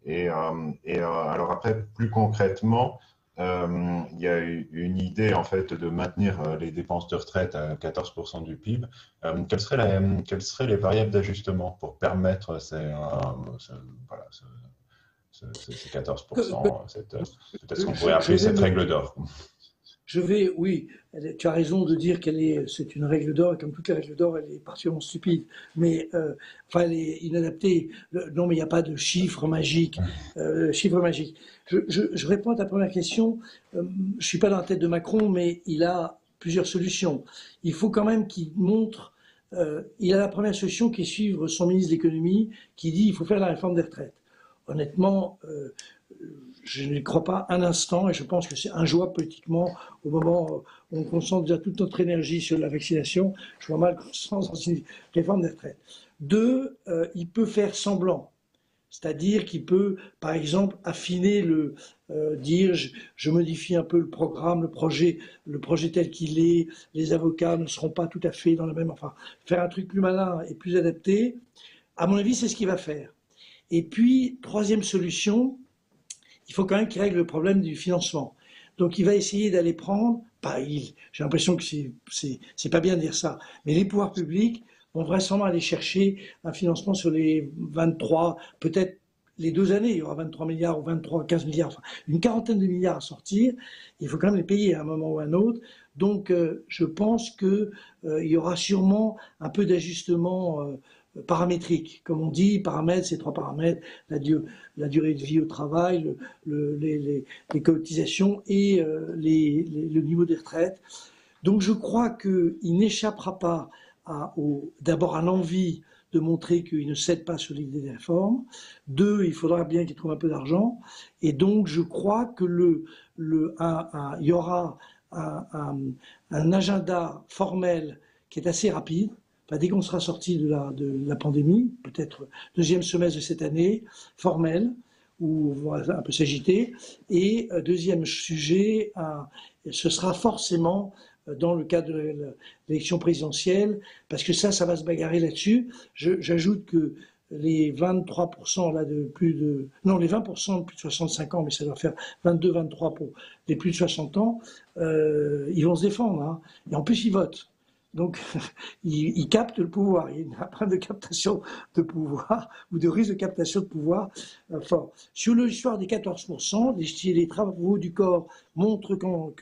Alors après, plus concrètement, il y a une idée en fait de maintenir les dépenses de retraite à 14% du PIB. Quelles seraient les variables d'ajustement pour permettre ces 14%, peut-être ce qu'on pourrait appeler cette règle d'or? Oui, tu as raison de dire c'est une règle d'or, et comme toutes les règles d'or, elle est particulièrement stupide, mais enfin, elle est inadaptée. Non, mais il n'y a pas de chiffre magique. Je réponds à ta première question. Je ne suis pas dans la tête de Macron, mais il a plusieurs solutions. Il faut quand même qu'il montre. Il a la première solution qui est suivre son ministre de l'économie, qui dit il faut faire la réforme des retraites. honnêtement, je ne crois pas un instant et je pense que c'est injouable politiquement au moment où on concentre déjà toute notre énergie sur la vaccination. Je vois mal qu'on se lance dans une réforme des retraites. Deux, il peut faire semblant. C'est-à-dire qu'il peut, par exemple, affiner dire je modifie un peu le programme, le projet tel qu'il est, les avocats ne seront pas tout à fait dans la même, enfin, faire un truc plus malin et plus adapté. À mon avis, c'est ce qu'il va faire. Et puis, troisième solution, il faut quand même qu'il règle le problème du financement. Donc, il va essayer d'aller prendre, j'ai l'impression que c'est pas bien de dire ça, mais les pouvoirs publics vont vraisemblablement aller chercher un financement sur les 23, peut-être les 2 années, il y aura 23 milliards ou 23, 15 milliards, enfin, une quarantaine de milliards à sortir. Il faut quand même les payer à un moment ou à un autre. Donc, je pense qu'il y aura sûrement un peu d'ajustement paramétrique. Comme on dit, paramètres, c'est 3 paramètres, la durée de vie au travail, les cotisations et le niveau des retraites. Donc je crois qu'il n'échappera pas d'abord à l'envie de montrer qu'il ne cède pas sur l'idée des réformes. 2, il faudra bien qu'il trouve un peu d'argent. Et donc je crois que il y aura un agenda formel qui est assez rapide. Enfin, dès qu'on sera sorti de la pandémie, peut-être deuxième semestre de cette année, formel, où on va un peu s'agiter. Et deuxième sujet, ce sera forcément dans le cadre de l'élection présidentielle, parce que ça va se bagarrer là-dessus. J'ajoute que les 23% là les 20% de plus de 65 ans, mais ça doit faire 22-23 pour les plus de 60 ans, ils vont se défendre, hein. Et en plus ils votent. Donc, ils captent le pouvoir. Il y a un problème de captation de pouvoir ou de risque de captation de pouvoir fort. Sur l'histoire des 14%, les travaux du corps montrent qu'on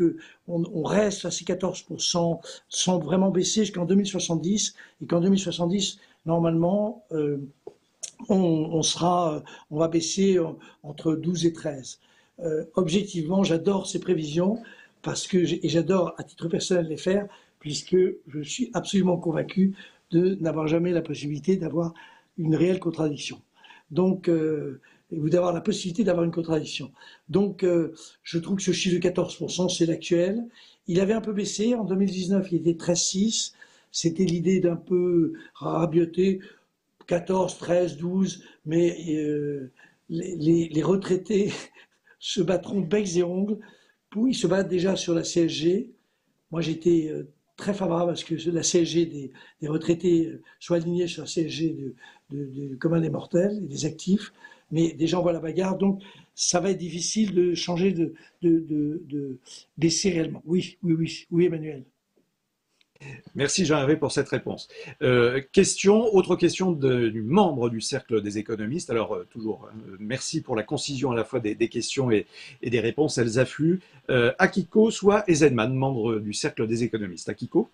reste à ces 14% sans vraiment baisser jusqu'en 2070 et qu'en 2070, normalement, on va baisser entre 12 et 13. Objectivement, j'adore ces prévisions et j'adore à titre personnel les faire, puisque je suis absolument convaincu de n'avoir jamais la possibilité d'avoir une réelle contradiction. Donc, ou d'avoir la possibilité d'avoir une contradiction. Donc, je trouve que ce chiffre de 14%, c'est l'actuel. Il avait un peu baissé. En 2019, il était 13,6. C'était l'idée d'un peu rabioter 14, 13, 12. Mais les retraités se battront becs et ongles. Ils se battent déjà sur la CSG. Moi, j'étais très favorable à ce que la CSG des retraités soit alignée sur la CSG du commun des mortels et des actifs, mais des gens voient la bagarre, donc ça va être difficile de changer de baisser réellement. Oui, Emmanuel. Merci Jean-Hervé pour cette réponse. Autre question du membre du Cercle des économistes. Alors toujours, merci pour la concision à la fois des questions et des réponses, elles affluent. Akiko soit Ezenman, membre du Cercle des économistes. Akiko.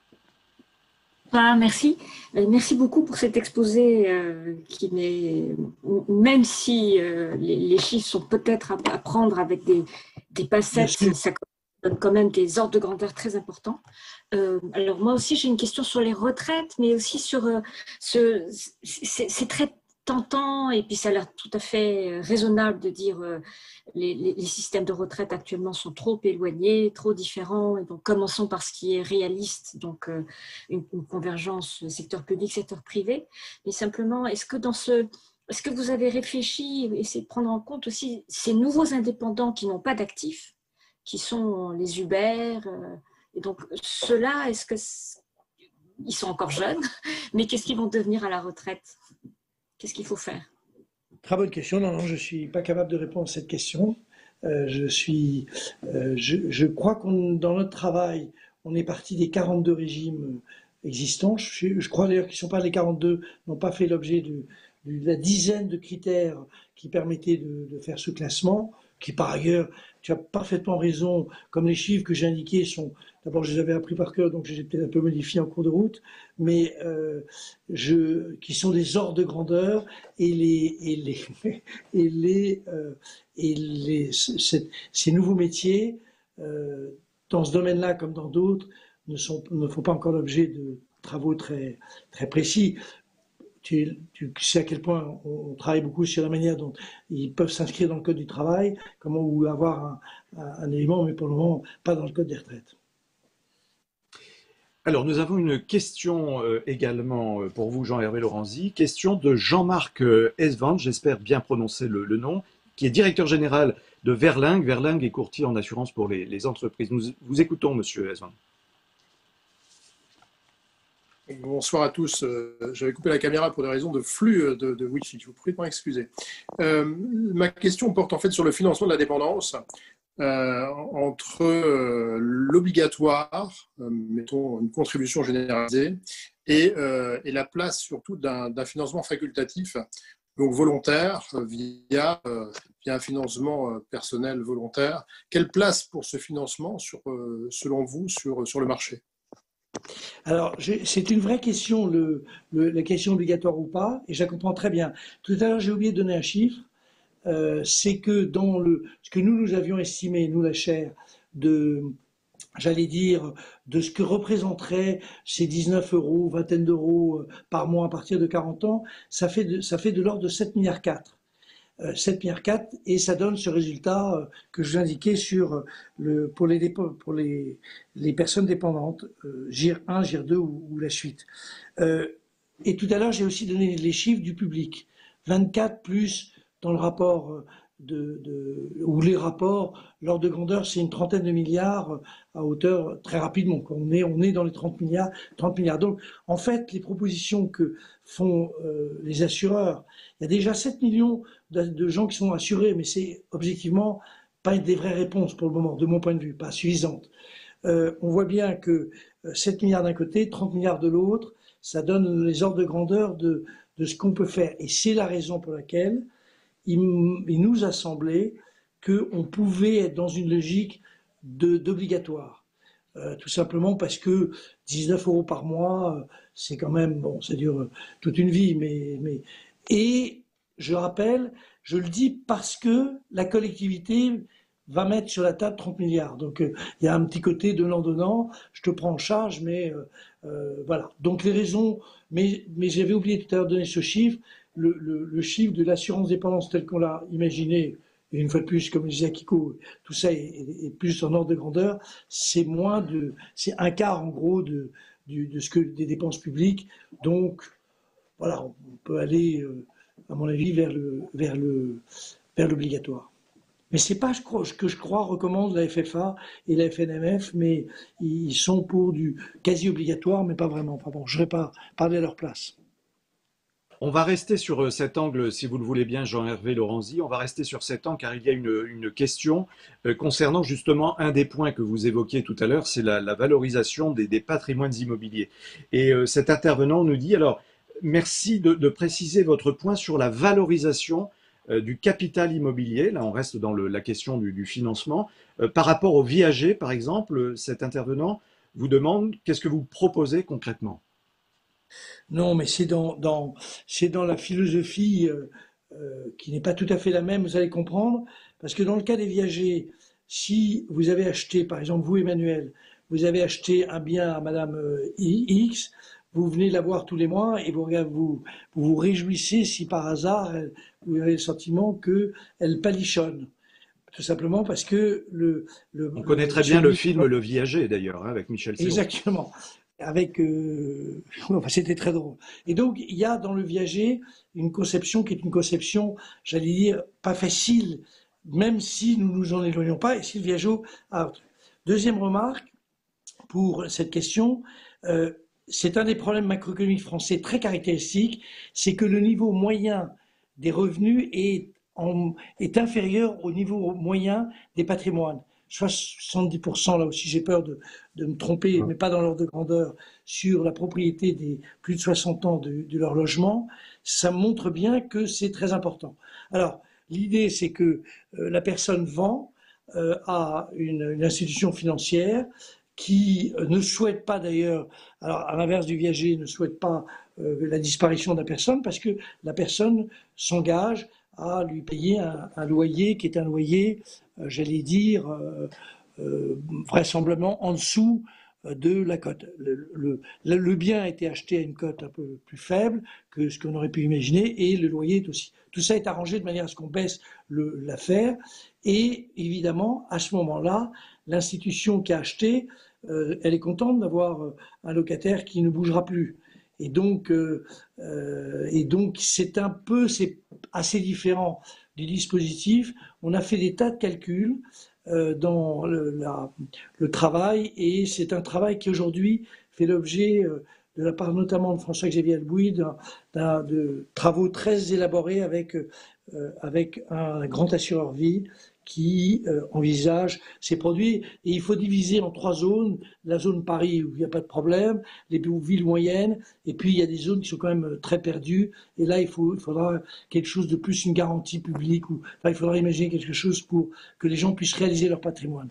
Merci. Merci beaucoup pour cet exposé même si les chiffres sont peut-être à prendre avec des pincettes, ça donne quand même des ordres de grandeur très importants. Alors moi aussi j'ai une question sur les retraites, mais aussi sur c'est très tentant et puis ça a l'air tout à fait raisonnable de dire les systèmes de retraite actuellement sont trop éloignés, trop différents, et donc commençons par ce qui est réaliste, donc une convergence secteur public, secteur privé. Mais simplement, est-ce que vous avez réfléchi, essayé de prendre en compte aussi ces nouveaux indépendants qui n'ont pas d'actifs, qui sont les Uber, et donc ceux-là, est-ce que ils sont encore jeunes, mais qu'est-ce qu'ils vont devenir à la retraite? Qu'est-ce qu'il faut faire? Très bonne question. Non, je ne suis pas capable de répondre à cette question. Je crois qu'on, dans notre travail, on est parti des 42 régimes existants. Je crois d'ailleurs qu'ils ne sont pas les 42, n'ont pas fait l'objet de la dizaine de critères qui permettaient de faire ce classement, qui par ailleurs, tu as parfaitement raison, comme les chiffres que j'ai indiqués sont, d'abord je les avais appris par cœur, donc j'ai peut-être un peu modifié en cours de route, mais qui sont des ordres de grandeur et ces nouveaux métiers, dans ce domaine-là comme dans d'autres, ne font pas encore l'objet de travaux très, très précis. tu sais à quel point on travaille beaucoup sur la manière dont ils peuvent s'inscrire dans le code du travail, comment ou avoir un élément, mais pour le moment pas dans le code des retraites. Alors, nous avons une question également pour vous, Jean-Hervé Lorenzi. Question de Jean-Marc Esvand, j'espère bien prononcer le nom, qui est directeur général de Verlingue. Verlingue est courtier en assurance pour les entreprises. Nous vous écoutons, monsieur Esvand. Bonsoir à tous. J'avais coupé la caméra pour des raisons de flux de Wi-Fi. Je vous prie de m'en excuser. Ma question porte en fait sur le financement de la dépendance. Entre l'obligatoire, mettons une contribution généralisée, et la place surtout d'un financement facultatif, donc volontaire, via un financement personnel volontaire. Quelle place pour ce financement, selon vous, sur le marché? Alors, c'est une vraie question, la question obligatoire ou pas, et je la comprends très bien. Tout à l'heure, j'ai oublié de donner un chiffre. C'est que dans ce que nous avions estimé, nous la chaire, j'allais dire, de ce que représenteraient ces 19 euros, vingtaine d'euros par mois à partir de 40 ans, ça fait de l'ordre de 7,4 milliards. 7,4 milliards, et ça donne ce résultat que je vous indiquais pour les personnes dépendantes, GIR 1, GIR 2 ou la suite. Et tout à l'heure, j'ai aussi donné les chiffres du public. 24 plus dans le rapport ou les rapports, l'ordre de grandeur, c'est une trentaine de milliards à hauteur très rapidement. On est dans les 30 milliards. Donc, en fait, les propositions que font les assureurs, il y a déjà 7 millions de gens qui sont assurés, mais c'est objectivement pas des vraies réponses pour le moment, de mon point de vue, pas suffisantes. On voit bien que 7 milliards d'un côté, 30 milliards de l'autre, ça donne les ordres de grandeur de ce qu'on peut faire. Et c'est la raison pour laquelle il nous a semblé qu'on pouvait être dans une logique d'obligatoire. Tout simplement parce que 19 euros par mois, c'est quand même, bon, ça dure toute une vie, et je rappelle, je le dis parce que la collectivité va mettre sur la table 30 milliards. Donc, il y a un petit côté donnant-donnant, je te prends en charge, mais voilà. Donc, les raisons, mais j'avais oublié tout à l'heure de donner ce chiffre, le chiffre de l'assurance dépendance tel qu'on l'a imaginé, et une fois de plus, comme le disait Akiko, tout ça est plus en ordre de grandeur, c'est un quart en gros de ce que des dépenses publiques. Donc, voilà, on peut aller, à mon avis, vers l'obligatoire. Mais c'est pas ce que je crois recommande la FFA et la FNMF, mais ils sont pour du quasi obligatoire, mais pas vraiment. Enfin bon, je ne vais pas parler à leur place. On va rester sur cet angle, si vous le voulez bien, Jean-Hervé Lorenzi. On va rester sur cet angle car il y a une question concernant justement un des points que vous évoquiez tout à l'heure, c'est la valorisation des patrimoines immobiliers. Et cet intervenant nous dit, alors, merci de préciser votre point sur la valorisation du capital immobilier. Là, on reste dans la question du financement. Par rapport au viager, par exemple, cet intervenant vous demande, qu'est-ce que vous proposez concrètement ? Non, mais c'est dans la philosophie qui n'est pas tout à fait la même, vous allez comprendre, parce que dans le cas des viagers, si vous avez acheté, par exemple vous Emmanuel, vous avez acheté un bien à Madame X, vous venez la voir tous les mois et vous réjouissez si par hasard vous avez le sentiment qu'elle palichonne. Tout simplement parce que on connaît très bien le film Le Viager d'ailleurs, hein, avec Michel Serrault. Exactement. Enfin, c'était très drôle. Et donc, il y a dans le viager une conception qui est une conception, j'allais dire, pas facile, même si nous nous en éloignons pas, et si le viager a... Deuxième remarque, pour cette question, c'est un des problèmes macroéconomiques français très caractéristiques, c'est que le niveau moyen des revenus est inférieur au niveau moyen des patrimoines. 70%, là aussi j'ai peur de me tromper, mais pas dans l'ordre de grandeur, sur la propriété des plus de 60 ans de leur logement, ça montre bien que c'est très important. Alors, l'idée c'est que la personne vend à une institution financière qui ne souhaite pas d'ailleurs, alors à l'inverse du viager, ne souhaite pas la disparition de la personne parce que la personne s'engage à lui payer un loyer qui est un loyer, j'allais dire, vraisemblablement en dessous de la cote. Le bien a été acheté à une cote un peu plus faible que ce qu'on aurait pu imaginer et le loyer est aussi. Tout ça est arrangé de manière à ce qu'on baisse l'affaire et évidemment, à ce moment-là, l'institution qui a acheté, elle est contente d'avoir un locataire qui ne bougera plus. Et donc c'est assez différent du dispositif. On a fait des tas de calculs dans le travail et c'est un travail qui aujourd'hui fait l'objet de la part notamment de François-Xavier Albouy de travaux très élaborés avec un grand assureur vie qui envisage ces produits. Et il faut diviser en 3 zones. La zone Paris où il n'y a pas de problème, les villes moyennes, et puis il y a des zones qui sont quand même très perdues. Et là, il faudra quelque chose de plus, une garantie publique. Il faudra imaginer quelque chose pour que les gens puissent réaliser leur patrimoine.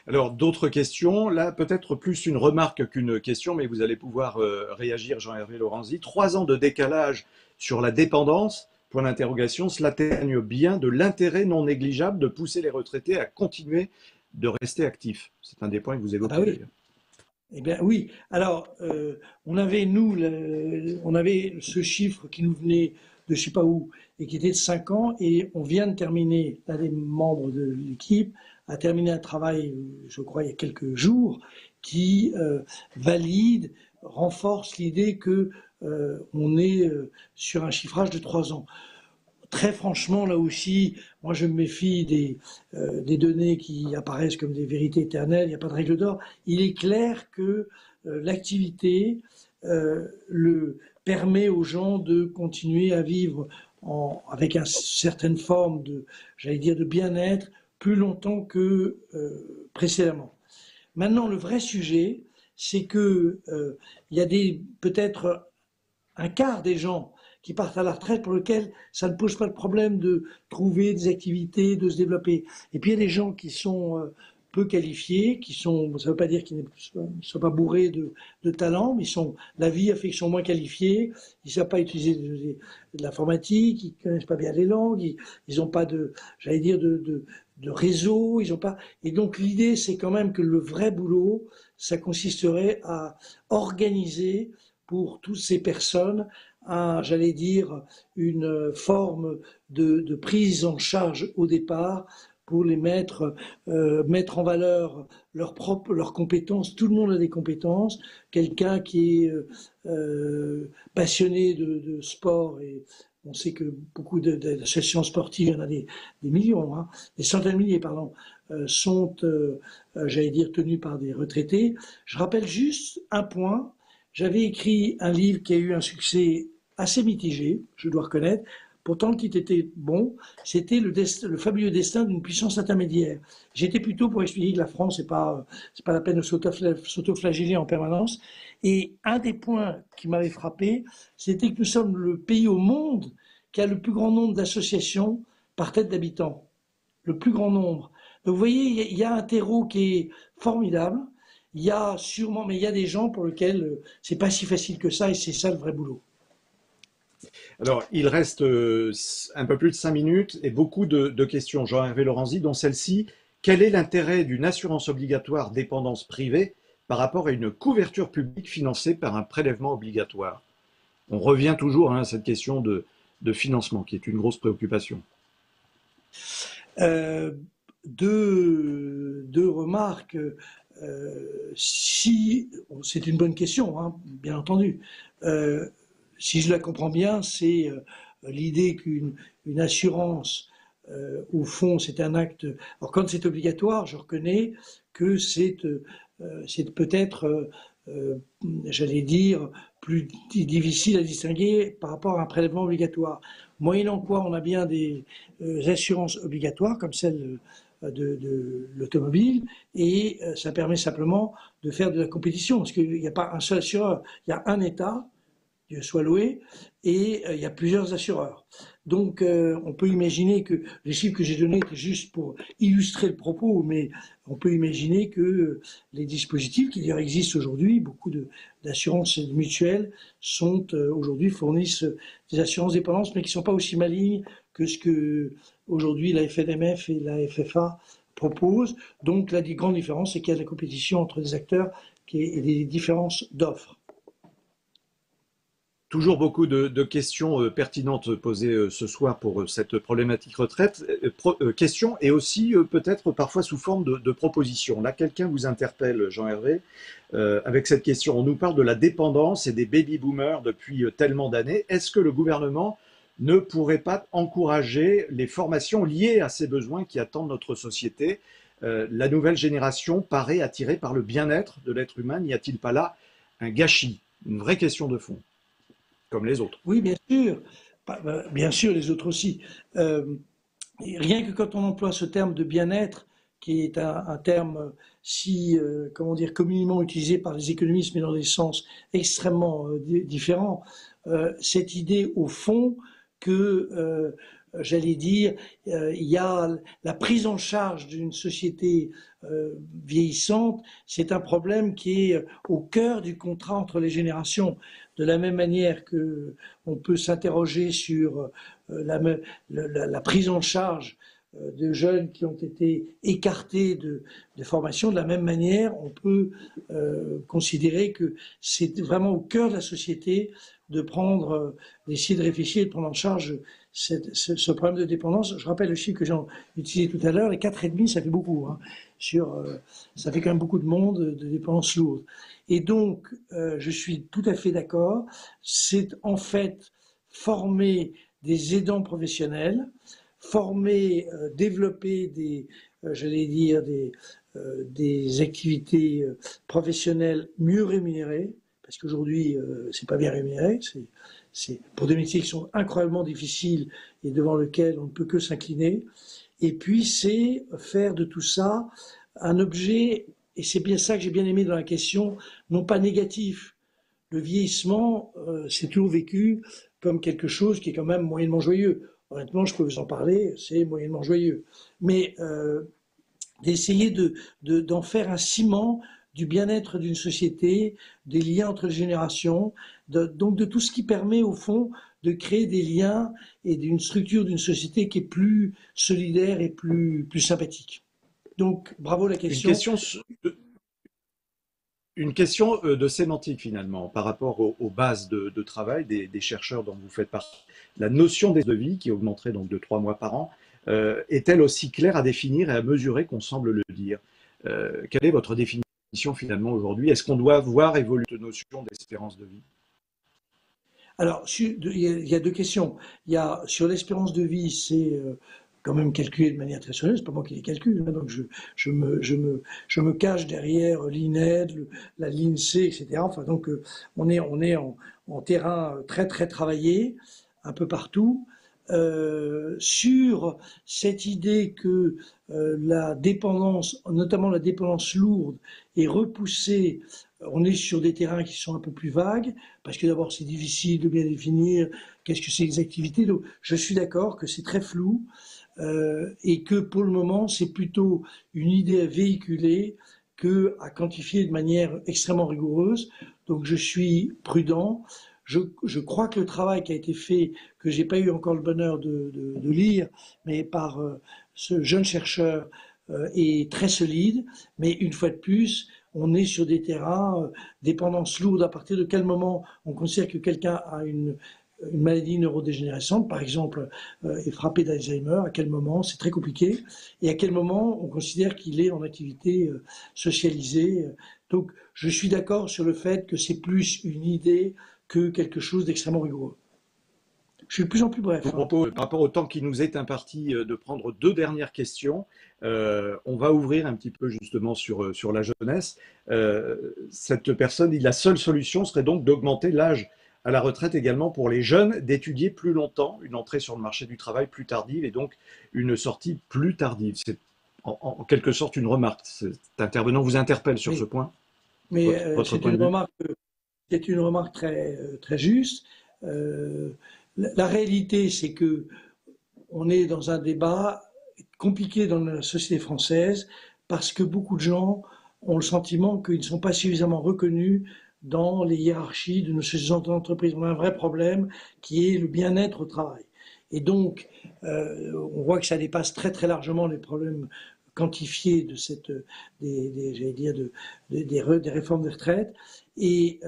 Alors, d'autres questions. Là, peut-être plus une remarque qu'une question, mais vous allez pouvoir réagir, Jean-Hervé Lorenzi. 3 ans de décalage sur la dépendance. Point d'interrogation, cela témoigne bien de l'intérêt non négligeable de pousser les retraités à continuer de rester actifs. C'est un des points que vous évoquez d'ailleurs. Eh bien oui. Alors, on avait ce chiffre qui nous venait de je sais pas où et qui était de 5 ans et on vient de terminer, l'un des membres de l'équipe a terminé un travail, je crois, il y a quelques jours, qui renforce l'idée que on est sur un chiffrage de 3 ans. Très franchement, là aussi, moi je me méfie des données qui apparaissent comme des vérités éternelles, il n'y a pas de règle d'or. Il est clair que l'activité permet aux gens de continuer à vivre avec une certaine forme de bien-être plus longtemps que précédemment. Maintenant, le vrai sujet, c'est que il y a peut-être un quart des gens qui partent à la retraite pour lesquels ça ne pose pas de problème de trouver des activités, de se développer. Et puis il y a des gens qui sont peu qualifiés, ça ne veut pas dire qu'ils ne sont pas bourrés de talent, mais la vie a fait qu'ils sont moins qualifiés, ils ne savent pas utiliser de l'informatique, ils ne connaissent pas bien les langues, ils n'ont pas de réseau, ils ont pas. Et donc l'idée, c'est quand même que le vrai boulot, ça consisterait à organiser pour toutes ces personnes une forme de prise en charge au départ pour les mettre en valeur leurs compétences. Tout le monde a des compétences. Quelqu'un qui est passionné de sport, et on sait que beaucoup d'associations sportives, il y en a des millions, des centaines de milliers, pardon, sont, tenues par des retraités. Je rappelle juste un point. J'avais écrit un livre qui a eu un succès assez mitigé, je dois reconnaître. Pourtant, le titre était bon. C'était le fabuleux destin d'une puissance intermédiaire. J'étais plutôt pour expliquer que la France, c'est pas la peine de s'autoflageller en permanence. Et un des points qui m'avait frappé, c'était que nous sommes le pays au monde qui a le plus grand nombre d'associations par tête d'habitants. Le plus grand nombre. Donc, vous voyez, il y a un terreau qui est formidable. Il y a des gens pour lesquels c'est pas si facile que ça et c'est ça le vrai boulot. Alors, il reste un peu plus de 5 minutes et beaucoup de questions. Jean-Hervé Lorenzi, dont celle-ci, quel est l'intérêt d'une assurance obligatoire dépendance privée par rapport à une couverture publique financée par un prélèvement obligatoire? On revient toujours à cette question de financement qui est une grosse préoccupation. Deux remarques. Si c'est une bonne question, bien entendu. Si je la comprends bien, c'est l'idée qu'une assurance, au fond, c'est un acte. Alors quand c'est obligatoire, je reconnais que c'est peut-être, plus difficile à distinguer par rapport à un prélèvement obligatoire. Moyennant quoi, on a bien des assurances obligatoires comme celle de l'automobile et ça permet simplement de faire de la compétition parce qu'il n'y a pas un seul assureur, il y a un État, soit loué, et il y a plusieurs assureurs. Donc on peut imaginer que les chiffres que j'ai donnés étaient juste pour illustrer le propos, mais on peut imaginer que les dispositifs qui d'ailleurs existent aujourd'hui, beaucoup d'assurances mutuelles aujourd'hui fournissent des assurances dépendance, mais qui ne sont pas aussi malignes que ce que aujourd'hui la FNMF et la FFA propose. Donc la grande différence, c'est qu'il y a de la compétition entre des acteurs et des différences d'offres. Toujours beaucoup de questions pertinentes posées ce soir pour cette problématique retraite. Questions et aussi peut-être parfois sous forme de propositions. Là, quelqu'un vous interpelle, Jean-Hervé, avec cette question. On nous parle de la dépendance et des baby-boomers depuis tellement d'années. Est-ce que le gouvernement ne pourrait pas encourager les formations liées à ces besoins qui attendent notre société? La nouvelle génération paraît attirée par le bien-être de l'être humain. N'y a-t-il pas là un gâchis? Une vraie question de fond. Comme les autres. Oui, bien sûr, les autres aussi. Rien que quand on emploie ce terme de bien-être, qui est un terme comment dire, communément utilisé par les économistes, mais dans des sens extrêmement différents, cette idée au fond que, j'allais dire, il y a la prise en charge d'une société vieillissante, c'est un problème qui est au cœur du contrat entre les générations. De la même manière que on peut s'interroger sur la prise en charge de jeunes qui ont été écartés de formation, de la même manière, on peut considérer que c'est vraiment au cœur de la société d'essayer de réfléchir et de prendre en charge ce problème de dépendance. Je rappelle le chiffre que j'ai utilisé tout à l'heure, les 4,5, ça fait beaucoup. Hein, ça fait quand même beaucoup de monde de dépendances lourdes. Et donc, je suis tout à fait d'accord. C'est en fait former des aidants professionnels, développer des activités professionnelles mieux rémunérées, parce qu'aujourd'hui, c'est pas bien rémunéré. C'est pour des métiers qui sont incroyablement difficiles et devant lesquels on ne peut que s'incliner. Et puis, c'est faire de tout ça un objet, et c'est bien ça que j'ai bien aimé dans la question, non pas négatif. Le vieillissement, c'est toujours vécu comme quelque chose qui est quand même moyennement joyeux. Honnêtement, je peux vous en parler, c'est moyennement joyeux. Mais d'essayer d'en faire un ciment du bien-être d'une société, des liens entre les générations, donc de tout ce qui permet au fond de créer des liens et d'une structure d'une société qui est plus solidaire et plus sympathique. Donc, bravo la question. Une question de sémantique finalement par rapport aux bases de travail des chercheurs dont vous faites partie. La notion des de vie qui augmenterait donc de 3 mois par an est-elle aussi claire à définir et à mesurer qu'on semble le dire? Quelle est votre définition finalement aujourd'hui? Est-ce qu'on doit voir évoluer cette notion d'espérance de vie? Alors, il y a deux questions. Il y a sur l'espérance de vie, c'est quand même calculé de manière très sérieuse. C'est pas moi qui les calcule, hein, donc je me cache derrière l'INED, la l'INSEE, etc. Enfin, donc on est en terrain très très travaillé un peu partout. Sur cette idée que la dépendance, notamment la dépendance lourde, est repoussée. On est sur des terrains qui sont un peu plus vagues, parce que d'abord c'est difficile de bien définir qu'est-ce que c'est les activités. Donc je suis d'accord que c'est très flou et que pour le moment c'est plutôt une idée à véhiculer que à quantifier de manière extrêmement rigoureuse. Donc je suis prudent. Je crois que le travail qui a été fait, que j'ai pas eu encore le bonheur de lire, mais par ce jeune chercheur est très solide. Mais une fois de plus, on est sur des terrains, dépendance lourde, à partir de quel moment on considère que quelqu'un a une maladie neurodégénérescente, par exemple, est frappé d'Alzheimer, à quel moment, c'est très compliqué, et à quel moment on considère qu'il est en activité socialisée. Donc, je suis d'accord sur le fait que c'est plus une idée que quelque chose d'extrêmement rigoureux. Je suis de plus en plus bref. Je vous propose, par rapport au temps qui nous est imparti, de prendre 2 dernières questions. On va ouvrir un petit peu justement sur la jeunesse. Cette personne, la seule solution serait donc d'augmenter l'âge à la retraite également pour les jeunes, d'étudier plus longtemps, une entrée sur le marché du travail plus tardive et donc une sortie plus tardive. C'est en quelque sorte une remarque. Cet intervenant vous interpelle sur ce point. Mais c'est une remarque très, très juste. La réalité, c'est que on est dans un débat compliqué dans la société française parce que beaucoup de gens ont le sentiment qu'ils ne sont pas suffisamment reconnus dans les hiérarchies de nos entreprises. On a un vrai problème qui est le bien-être au travail. Et donc, on voit que ça dépasse très très largement les problèmes quantifié de j'allais dire, des réformes des retraites. Et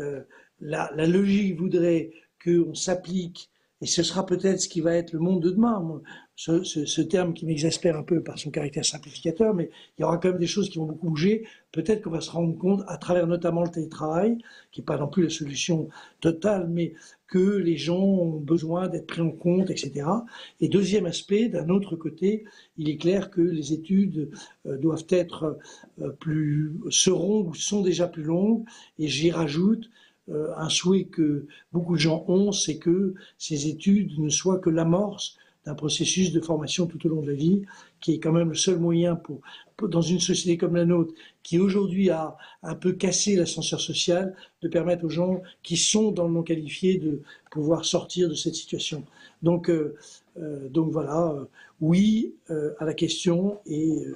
la logique voudrait qu'on s'applique, et ce sera peut-être ce qui va être le monde de demain. Moi, ce terme qui m'exaspère un peu par son caractère simplificateur, mais il y aura quand même des choses qui vont beaucoup bouger. Peut-être qu'on va se rendre compte, à travers notamment le télétravail, qui n'est pas non plus la solution totale, mais que les gens ont besoin d'être pris en compte, etc. Et deuxième aspect, d'un autre côté, il est clair que les études doivent être seront ou sont déjà plus longues, et j'y rajoute un souhait que beaucoup de gens ont, c'est que ces études ne soient que l'amorce d'un processus de formation tout au long de la vie, qui est quand même le seul moyen dans une société comme la nôtre, qui aujourd'hui a un peu cassé l'ascenseur social, de permettre aux gens qui sont dans le non qualifié de pouvoir sortir de cette situation. Donc voilà, oui à la question et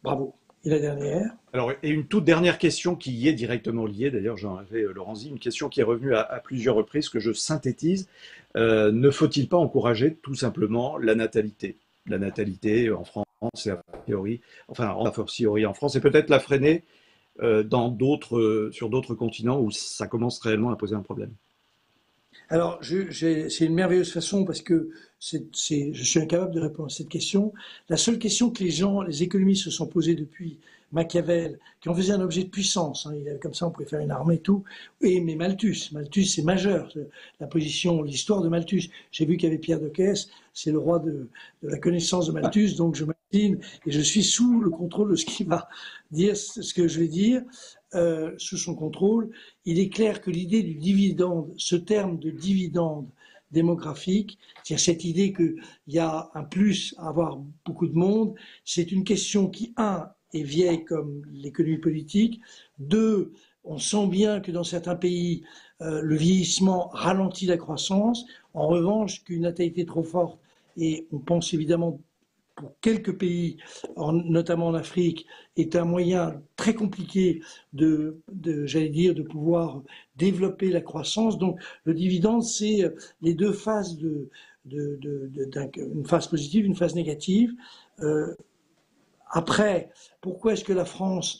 bravo. Et la dernière? Alors, et une toute dernière question qui y est directement liée, d'ailleurs, Jean-Hervé Lorenzi, une question qui est revenue à plusieurs reprises, que je synthétise. Ne faut-il pas encourager tout simplement la natalité? La natalité en France, et a priori, enfin, a fortiori en France, et peut-être la freiner sur d'autres continents où ça commence réellement à poser un problème. Alors, c'est une merveilleuse façon parce que je suis incapable de répondre à cette question. La seule question que les économistes se sont posées depuis Machiavel, qui en faisait un objet de puissance, hein, comme ça on pouvait faire une armée et tout, mais Malthus c'est majeur, l'histoire de Malthus. J'ai vu qu'il y avait Pierre de Caisse, c'est le roi de la connaissance de Malthus, donc je m'incline et je suis sous le contrôle de ce qu'il va dire, ce que je vais dire. Sous son contrôle, il est clair que l'idée du dividende, ce terme de dividende démographique, c'est-à-dire cette idée qu'il y a un plus à avoir beaucoup de monde, c'est une question qui, est vieille comme l'économie politique, deux, on sent bien que dans certains pays, le vieillissement ralentit la croissance, en revanche, qu'une natalité trop forte, et on pense évidemment pour quelques pays, notamment en Afrique, est un moyen très compliqué j'allais dire, de pouvoir développer la croissance. Donc, le dividende, c'est les deux phases une phase positive, une phase négative. Après, pourquoi est-ce que la France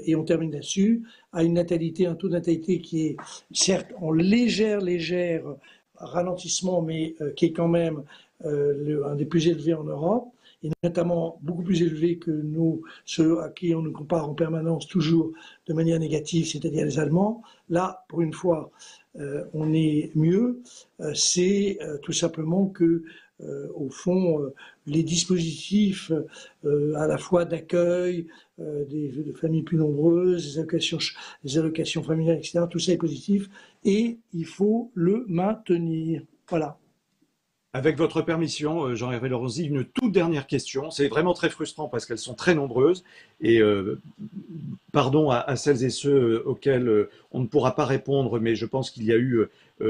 et on termine là-dessus, a un taux de natalité qui est certes en légère ralentissement, mais qui est quand même un des plus élevés en Europe, et notamment beaucoup plus élevé que ceux à qui on nous compare en permanence toujours de manière négative, c'est-à-dire les Allemands. Là, pour une fois, on est mieux. C'est tout simplement que, au fond, les dispositifs à la fois d'accueil, de familles plus nombreuses, les allocations familiales, etc., tout ça est positif et il faut le maintenir. Voilà. Avec votre permission, Jean-Hervé Lorenzi, une toute dernière question. C'est vraiment très frustrant parce qu'elles sont très nombreuses. Et pardon à celles et ceux auxquels on ne pourra pas répondre, mais je pense qu'il y a eu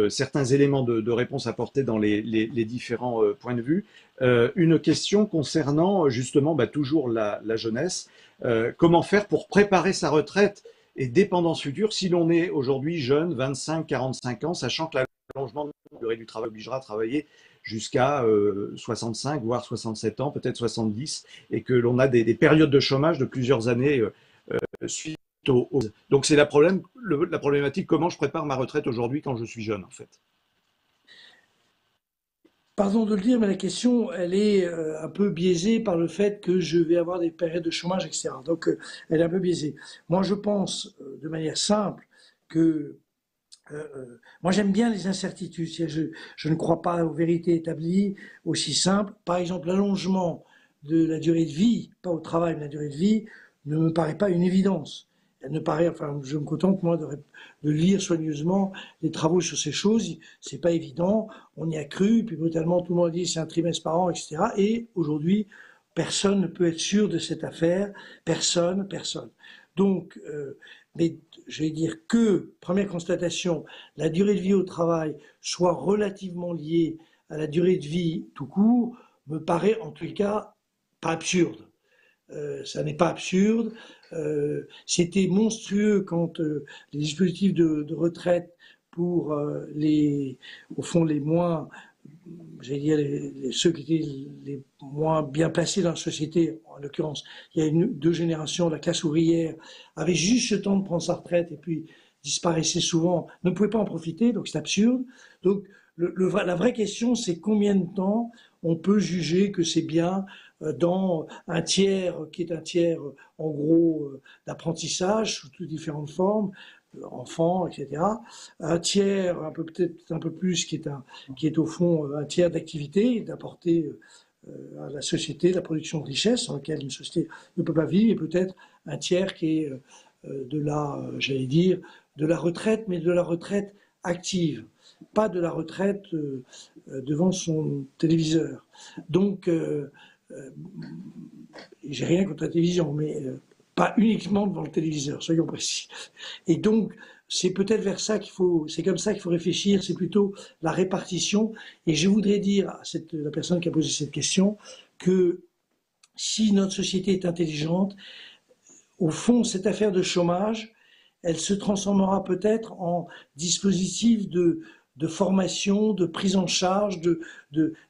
certains éléments de réponse apportés dans les différents points de vue. Une question concernant justement toujours la jeunesse. Comment faire pour préparer sa retraite et dépendance future si l'on est aujourd'hui jeune, 25-45 ans, sachant que l'allongement de la durée du travail obligera à travailler jusqu'à 65, voire 67 ans, peut-être 70, et que l'on a des périodes de chômage de plusieurs années suite aux... Donc c'est la problématique, comment je prépare ma retraite aujourd'hui quand je suis jeune, en fait. Pardon de le dire, mais la question, elle est un peu biaisée par le fait que je vais avoir des périodes de chômage, etc. Donc, elle est un peu biaisée. Moi, je pense, de manière simple, que moi, j'aime bien les incertitudes. Je ne crois pas aux vérités établies aussi simples. Par exemple, l'allongement de la durée de vie, pas au travail, mais la durée de vie, ne me paraît pas une évidence. Elle ne paraît, enfin, je me contente, moi, de lire soigneusement les travaux sur ces choses. C'est pas évident. On y a cru, puis brutalement, tout le monde dit c'est un trimestre par an, etc. Et aujourd'hui, personne ne peut être sûr de cette affaire. Personne. Donc, mais je vais dire que, première constatation, la durée de vie au travail soit relativement liée à la durée de vie tout court, me paraît en tout cas pas absurde. Ça n'est pas absurde. C'était monstrueux quand les dispositifs de retraite pour au fond les moins j'allais dire, ceux qui étaient les moins bien placés dans la société, en l'occurrence, il y a deux générations, la classe ouvrière, avait juste le temps de prendre sa retraite et puis disparaissait souvent, ne pouvait pas en profiter, donc c'est absurde. Donc la vraie question, c'est combien de temps on peut juger que c'est bien dans un tiers qui est un tiers, en gros, d'apprentissage sous toutes différentes formes, enfants, etc. Un tiers, peut-être un peu plus, qui est au fond un tiers d'activité, d'apporter à la société la production de richesse sans laquelle une société ne peut pas vivre, et peut-être un tiers qui est de la, j'allais dire, de la retraite, mais de la retraite active, pas de la retraite devant son téléviseur. Donc, j'ai rien contre la télévision, mais pas uniquement devant le téléviseur, soyons précis. Et donc, c'est peut-être vers ça c'est comme ça qu'il faut réfléchir, c'est plutôt la répartition. Et je voudrais dire à la personne qui a posé cette question que si notre société est intelligente, au fond, cette affaire de chômage, elle se transformera peut-être en dispositif de formation, de prise en charge,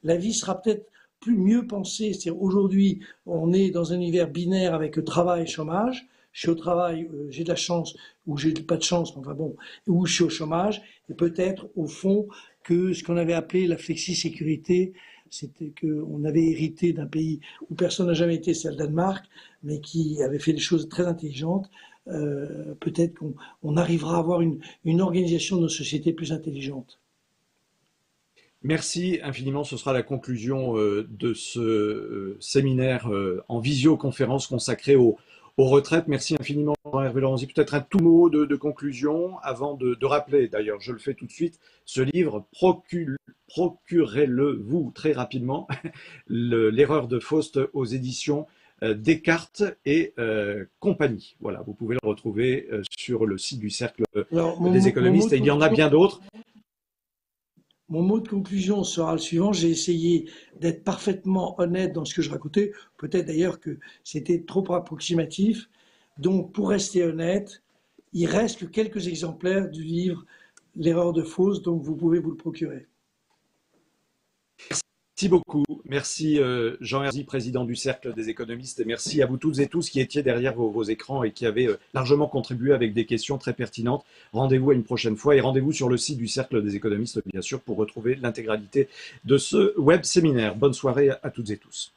la vie sera peut-être mieux pensée. C'est-à-dire aujourd'hui, on est dans un univers binaire avec travail et chômage. Je suis au travail, j'ai de la chance, ou j'ai pas de chance, enfin bon, ou je suis au chômage, et peut-être au fond que ce qu'on avait appelé la flexi-sécurité, c'était qu'on avait hérité d'un pays où personne n'a jamais été, c'est le Danemark, mais qui avait fait des choses très intelligentes. Peut-être qu'on arrivera à avoir une organisation de nos sociétés plus intelligente. Merci infiniment. Ce sera la conclusion de ce séminaire en visioconférence consacré aux retraites. Merci infiniment, Jean-Hervé Lorenzi. Peut-être un tout mot de conclusion avant de rappeler, d'ailleurs, je le fais tout de suite, ce livre, procurez-le vous très rapidement, l'erreur de Faust aux éditions Descartes et compagnie. Voilà, vous pouvez le retrouver sur le site du Cercle des économistes, et il y en a bien d'autres. Mon mot de conclusion sera le suivant. J'ai essayé d'être parfaitement honnête dans ce que je racontais. Peut-être d'ailleurs que c'était trop approximatif. Donc, pour rester honnête, il reste que quelques exemplaires du livre L'erreur de Faust, donc vous pouvez vous le procurer. Merci beaucoup. Merci Jean Herzi, président du Cercle des économistes, et merci à vous toutes et tous qui étiez derrière vos écrans et qui avez largement contribué avec des questions très pertinentes. Rendez-vous à une prochaine fois et rendez-vous sur le site du Cercle des économistes, bien sûr, pour retrouver l'intégralité de ce web séminaire. Bonne soirée à toutes et tous.